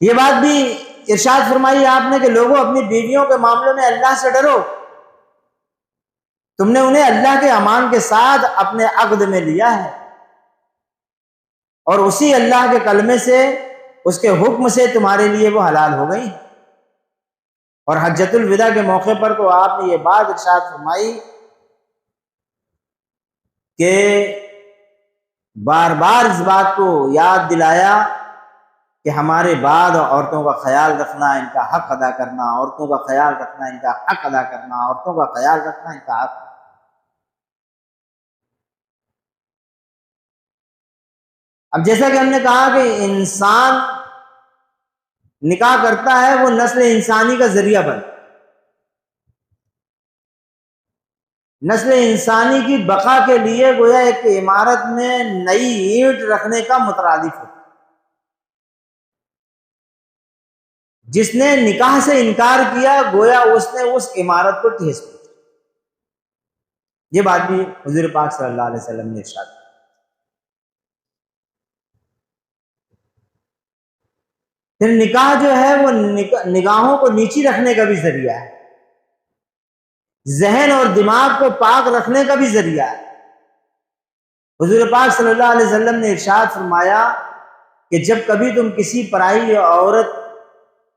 یہ بات بھی ارشاد فرمائی آپ نے کہ لوگوں اپنی بیویوں کے معاملے میں اللہ سے ڈرو، تم نے انہیں اللہ کے امان کے ساتھ اپنے عقد میں لیا ہے، اور اسی اللہ کے کلمے سے، اس کے حکم سے تمہارے لیے وہ حلال ہو گئی۔ اور حجۃ الوداع کے موقع پر تو آپ نے یہ بات ارشاد فرمائی کہ بار بار اس بات کو یاد دلایا کہ ہمارے بعد عورتوں کا خیال رکھنا، ان کا حق ادا کرنا، عورتوں کا خیال رکھنا، ان کا حق ادا کرنا، عورتوں کا خیال رکھنا، ان کا حق۔ اب جیسا کہ ہم نے کہا کہ انسان نکاح کرتا ہے، وہ نسل انسانی کا ذریعہ بنتا، نسل انسانی کی بقا کے لیے گویا ایک عمارت میں نئی اینٹ رکھنے کا مترادف ہے۔ جس نے نکاح سے انکار کیا گویا اس نے اس عمارت کو ٹھیس پہنچا۔ یہ بات بھی حضور پاک صلی اللہ علیہ وسلم نے ارشاد کی۔ پھر نکاح جو ہے وہ نگاہوں کو نیچی رکھنے کا بھی ذریعہ ہے، ذہن اور دماغ کو پاک رکھنے کا بھی ذریعہ ہے۔ حضور پاک صلی اللہ علیہ وسلم نے ارشاد فرمایا کہ جب کبھی تم کسی پرائی عورت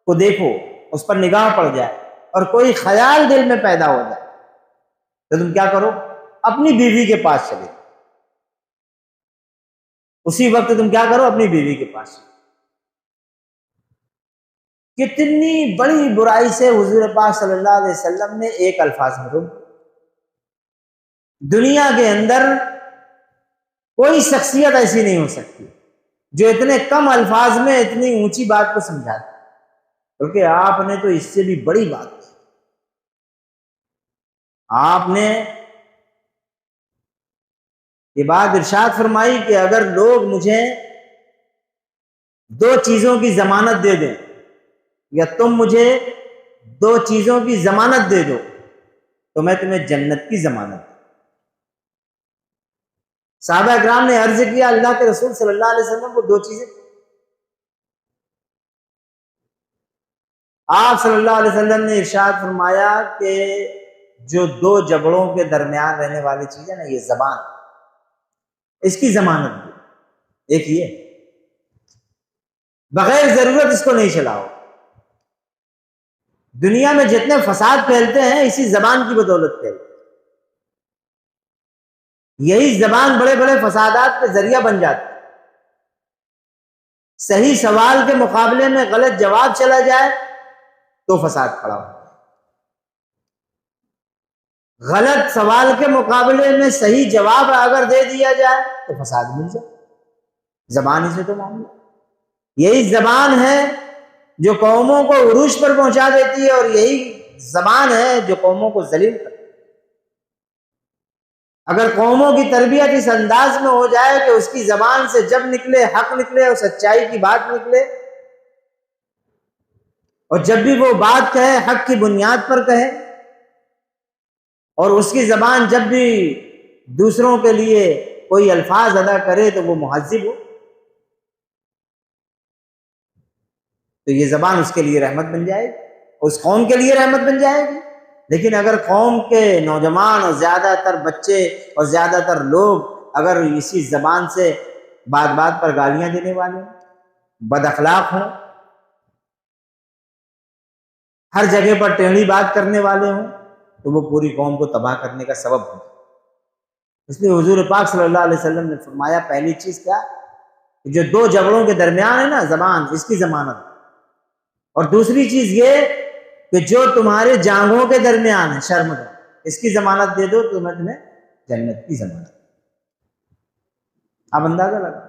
کو دیکھو، اس پر نگاہ پڑ جائے اور کوئی خیال دل میں پیدا ہو جائے تو تم کیا کرو؟ اپنی بیوی کے پاس چلے، اسی وقت تم کیا کرو؟ اپنی بیوی کے پاس چلے۔ کتنی بڑی برائی سے حضور پاک صلی اللہ علیہ وسلم نے ایک الفاظ میں روک، دنیا کے اندر کوئی شخصیت ایسی نہیں ہو سکتی جو اتنے کم الفاظ میں اتنی اونچی بات کو سمجھاتی، بلکہ آپ نے تو اس سے بھی بڑی بات کی۔ آپ نے یہ بات ارشاد فرمائی کہ اگر لوگ مجھے 2 چیزوں کی ضمانت دے دیں، یا تم مجھے 2 چیزوں کی ضمانت دے دو تو میں تمہیں جنت کی ضمانت دوں۔ صحابہ اکرام نے عرض کیا اللہ کے رسول صلی اللہ علیہ وسلم کو 2 چیزیں؟ آپ صلی اللہ علیہ وسلم نے ارشاد فرمایا کہ جو 2 جبڑوں کے درمیان رہنے والی چیز ہے نا، یہ زبان، اس کی ضمانت دو۔ ایک یہ بغیر ضرورت اس کو نہیں چلاؤ۔ دنیا میں جتنے فساد پھیلتے ہیں اسی زبان کی بدولت پھیلتے ہیں۔ یہی زبان بڑے بڑے فسادات کا ذریعہ بن جاتی ہے۔ صحیح سوال کے مقابلے میں غلط جواب چلا جائے تو فساد کھڑا ہو، غلط سوال کے مقابلے میں صحیح جواب اگر دے دیا جائے تو فساد مل جائے۔ زبان ہی سے تو معاملہ، یہی زبان ہے جو قوموں کو عروج پر پہنچا دیتی ہے، اور یہی زبان ہے جو قوموں کو ذلیل کرتی ہے۔ اگر قوموں کی تربیت اس انداز میں ہو جائے کہ اس کی زبان سے جب نکلے حق نکلے اور سچائی کی بات نکلے، اور جب بھی وہ بات کہے حق کی بنیاد پر کہے، اور اس کی زبان جب بھی دوسروں کے لیے کوئی الفاظ ادا کرے تو وہ مہذب ہو، تو یہ زبان اس کے لیے رحمت بن جائے گی، اس قوم کے لیے رحمت بن جائے گی۔ لیکن اگر قوم کے نوجوان اور زیادہ تر بچے اور زیادہ تر لوگ اگر اسی زبان سے بات بات پر گالیاں دینے والے ہوں، بد اخلاق ہوں، ہر جگہ پر ٹیڑھی بات کرنے والے ہوں، تو وہ پوری قوم کو تباہ کرنے کا سبب ہو۔ اس لیے حضور پاک صلی اللہ علیہ وسلم نے فرمایا پہلی چیز کیا؟ جو 2 جبڑوں کے درمیان ہے نا زبان، اس کی ضمانت۔ اور دوسری چیز یہ کہ جو تمہارے جانگوں کے درمیان ہے شرم کا، اس کی ضمانت دے دو تو میں تمہیں جنت کی ضمانت۔ اب اندازہ لگا،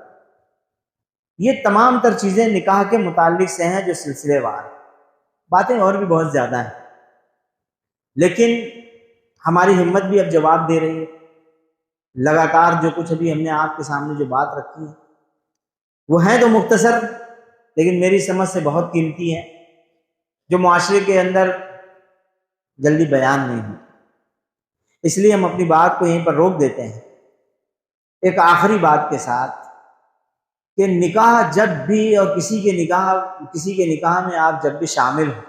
یہ تمام تر چیزیں نکاح کے متعلق سے ہیں جو سلسلے وار۔ باتیں اور بھی بہت زیادہ ہیں، لیکن ہماری ہمت بھی اب جواب دے رہی ہے۔ لگاتار جو کچھ ابھی ہم نے آپ کے سامنے جو بات رکھی ہے وہ ہیں تو مختصر، لیکن میری سمجھ سے بہت قیمتی ہیں، جو معاشرے کے اندر جلدی بیان نہیں ہوتی۔ اس لیے ہم اپنی بات کو یہیں پر روک دیتے ہیں ایک آخری بات کے ساتھ کہ نکاح جب بھی اور کسی کے نکاح میں آپ جب بھی شامل ہوں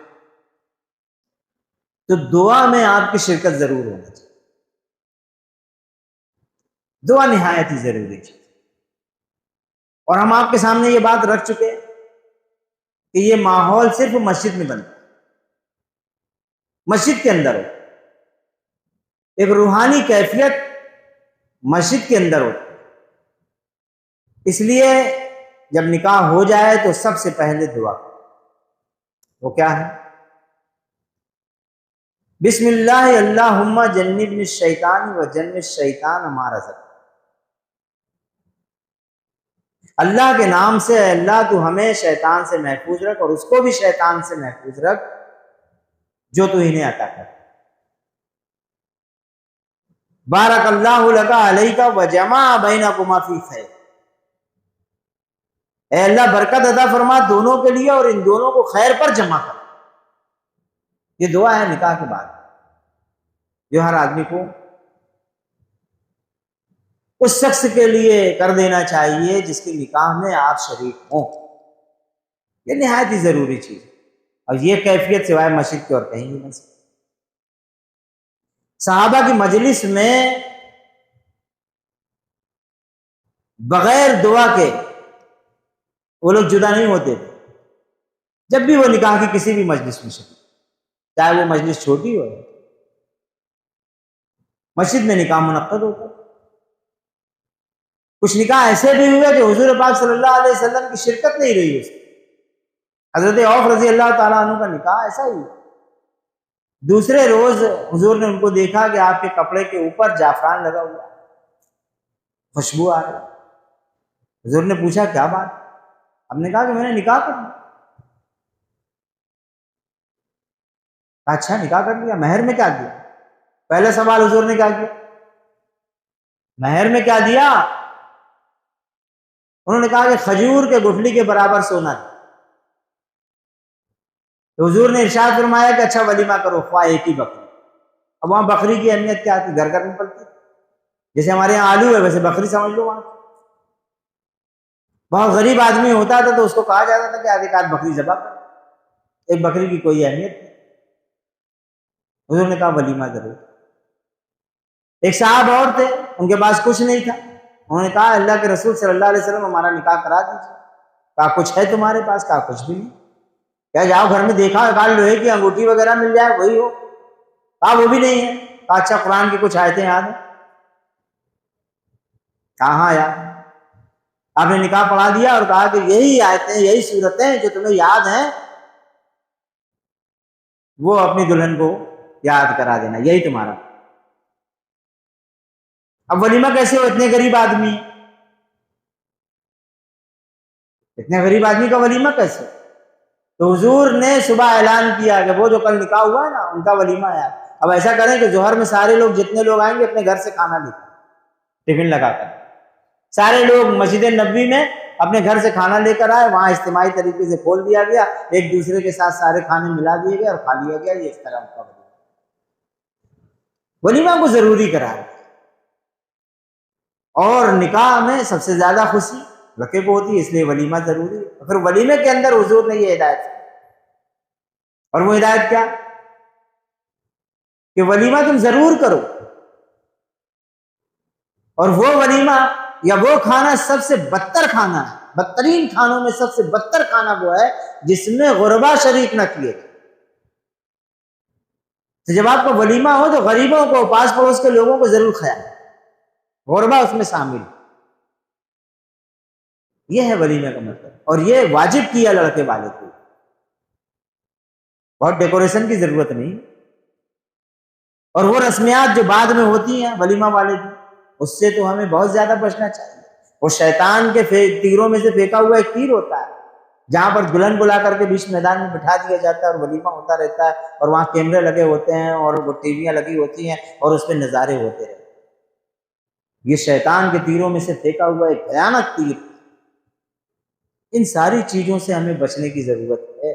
تو دعا میں آپ کی شرکت ضرور ہونا چاہیے۔ دعا نہایت ہی ضروری ہے، اور ہم آپ کے سامنے یہ بات رکھ چکے کہ یہ ماحول صرف مسجد میں بنتا ہے، مسجد کے اندر ہو، ایک روحانی کیفیت مسجد کے اندر ہو۔ اس لیے جب نکاح ہو جائے تو سب سے پہلے دعا، وہ کیا ہے؟ بسم اللہ اللہم جنبنی الشیطان وجنب الشیطان ما رزقتنا۔ اللہ کے نام سے، اے اللہ تو ہمیں شیطان سے محفوظ رکھ، اور اس کو بھی شیطان سے محفوظ رکھ جو تو انہیں عطا کر۔ بارک اللہ لک علیک وجمع بینکما فی خیر۔ اے اللہ برکت عطا فرما دونوں کے لیے اور ان دونوں کو خیر پر جمع کر۔ یہ دعا ہے نکاح کے بعد جو ہر آدمی کو اس شخص کے لیے کر دینا چاہیے جس کے نکاح میں آپ شریک ہوں۔ یہ نہایت ہی ضروری چیز ہے، اور یہ کیفیت سوائے مسجد کے اور کہیں نہیں بن سکتی۔ صحابہ کی مجلس میں بغیر دعا کے وہ لوگ جدا نہیں ہوتے تھے۔ جب بھی وہ نکاح کی کسی بھی مجلس میں شریک، چاہے وہ مجلس چھوٹی ہو، مسجد میں نکاح منعقد ہوتا۔ کچھ نکاح ایسے بھی ہوئے کہ حضور پاک صلی اللہ علیہ وسلم کی شرکت نہیں رہی اس میں۔ حضرت عوف رضی اللہ تعالیٰ عنہ کا نکاح ایسا ہی دوسرے روز حضور نے ان کو دیکھا کہ آپ کے کپڑے کے اوپر جعفران لگا ہوا، خوشبو آ رہی۔ حضور نے پوچھا کیا بات؟ ہم نے کہا کہ میں نے نکاح کر لیا۔ اچھا نکاح کر لیا، مہر میں کیا دیا؟ پہلا سوال حضور نے کیا کیا؟ مہر میں کیا دیا؟ انہوں نے کہا کہ کھجور کے گٹھلی کے برابر سونا دیا۔ تو حضور نے ارشاد فرمایا کہ اچھا ولیمہ کرو، خواہ ایک ہی بکری۔ اب وہاں بکری کی اہمیت کیا تھی؟ گھر گھر میں پلتی، جیسے ہمارے یہاں آلو ہے ویسے بکری سمجھ لو وہاں۔ بہت غریب آدمی ہوتا تھا تو اس کو کہا جاتا تھا کہ آدھے آدھ بکری ذبح کر، ایک بکری کی کوئی اہمیت نہیں۔ حضور نے کہا ولیمہ ضرور۔ ایک صاحب اور تھے، ان کے پاس کچھ نہیں تھا، انہوں نے کہا اللہ کے رسول صلی اللہ علیہ وسلم ہمارا نکاح کرا دیجیے۔ کہا کچھ ہے تمہارے پاس؟ کہا کچھ بھی نہیں۔ کیا جاؤ گھر میں دیکھا کال لوہے کی انگوٹھی وغیرہ مل جائے وہی ہو؟ کہا وہ بھی نہیں ہے۔ کہا اچھا قرآن کی کچھ آیتیں یاد ہیں؟ کہا ہاں یاد۔ آپ نے نکاح پڑھا دیا اور کہا کہ یہی آیتیں یہی صورتیں جو تمہیں یاد ہیں وہ اپنی دلہن کو یاد کرا دینا، یہی تمہارا۔ اب ولیمہ کیسے ہو؟ اتنے غریب آدمی، اتنے غریب آدمی کا ولیمہ کیسے؟ تو حضور نے صبح اعلان کیا کہ وہ جو کل نکاح ہوا ہے نا ان کا ولیمہ ہے۔ اب ایسا کریں کہ ظہر میں سارے لوگ جتنے لوگ آئیں گے اپنے گھر سے کھانا لے کر، ٹفن لگا کر سارے لوگ مسجد نبوی میں اپنے گھر سے کھانا لے کر آئے، وہاں اجتماعی طریقے سے کھول دیا گیا، ایک دوسرے کے ساتھ سارے کھانے ملا دیے گئے اور کھا لیا گیا۔ یہ اس طرح کا ولیمہ کو ضروری قرار ہے۔ اور نکاح میں سب سے زیادہ خوشی لڑکے کو ہوتی ہے، اس لیے ولیمہ ضروری ہے۔ پھر ولیمے کے اندر حضور نے یہ ہدایت کی، اور وہ ہدایت کیا کہ ولیمہ تم ضرور کرو، اور وہ ولیمہ یا وہ کھانا سب سے بدتر کھانا ہے، بدترین کھانوں میں سب سے بدتر کھانا وہ ہے جس میں غربا شریک نہ کیے۔ تو جب آپ کا ولیمہ ہو تو غریبوں کو، پاس پڑوس کے لوگوں کو ضرور کھائیں، غربا اس میں شامل۔ یہ ہے ولیمے کا مطلب، اور یہ واجب کیا لڑکے والے کو، بہت ڈیکوریشن کی ضرورت نہیں۔ اور وہ رسمیات جو بعد میں ہوتی ہیں ولیمہ والے کی، اس سے تو ہمیں بہت زیادہ بچنا چاہیے۔ وہ شیطان کے تیروں میں سے پھینکا ہوا ایک تیر ہوتا ہے، جہاں پر دلہن بلا کر کے بیچ میدان میں بٹھا دیا جاتا ہے اور ولیمہ ہوتا رہتا ہے، اور وہاں کیمرے لگے ہوتے ہیں اور وہ ٹی ویاں لگی ہوتی ہیں اور اس پہ نظارے ہوتے رہتے ہیں۔ یہ شیطان کے تیروں میں سے پھینکا ہوا ایک بھیانک تیر۔ ان ساری چیزوں سے ہمیں بچنے کی ضرورت ہے۔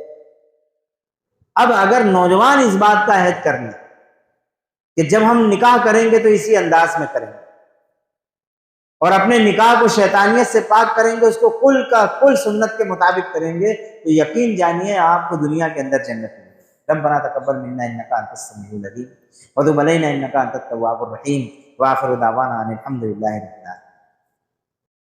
اب اگر نوجوان اس بات کا عہد کر لیں کہ جب ہم نکاح کریں گے تو اسی انداز میں کریں گے، اور اپنے نکاح کو شیطانیت سے پاک کریں گے، اس کو کل کا کل سنت کے مطابق کریں گے، تو یقین جانیے آپ کو دنیا کے اندر جنت ملے گی۔ ربنا تقبل منا انک انت السمیع العلیم وتب علینا انک انت التواب الرحیم، وآخر دعوانا ان الحمد للہ رب العالمین۔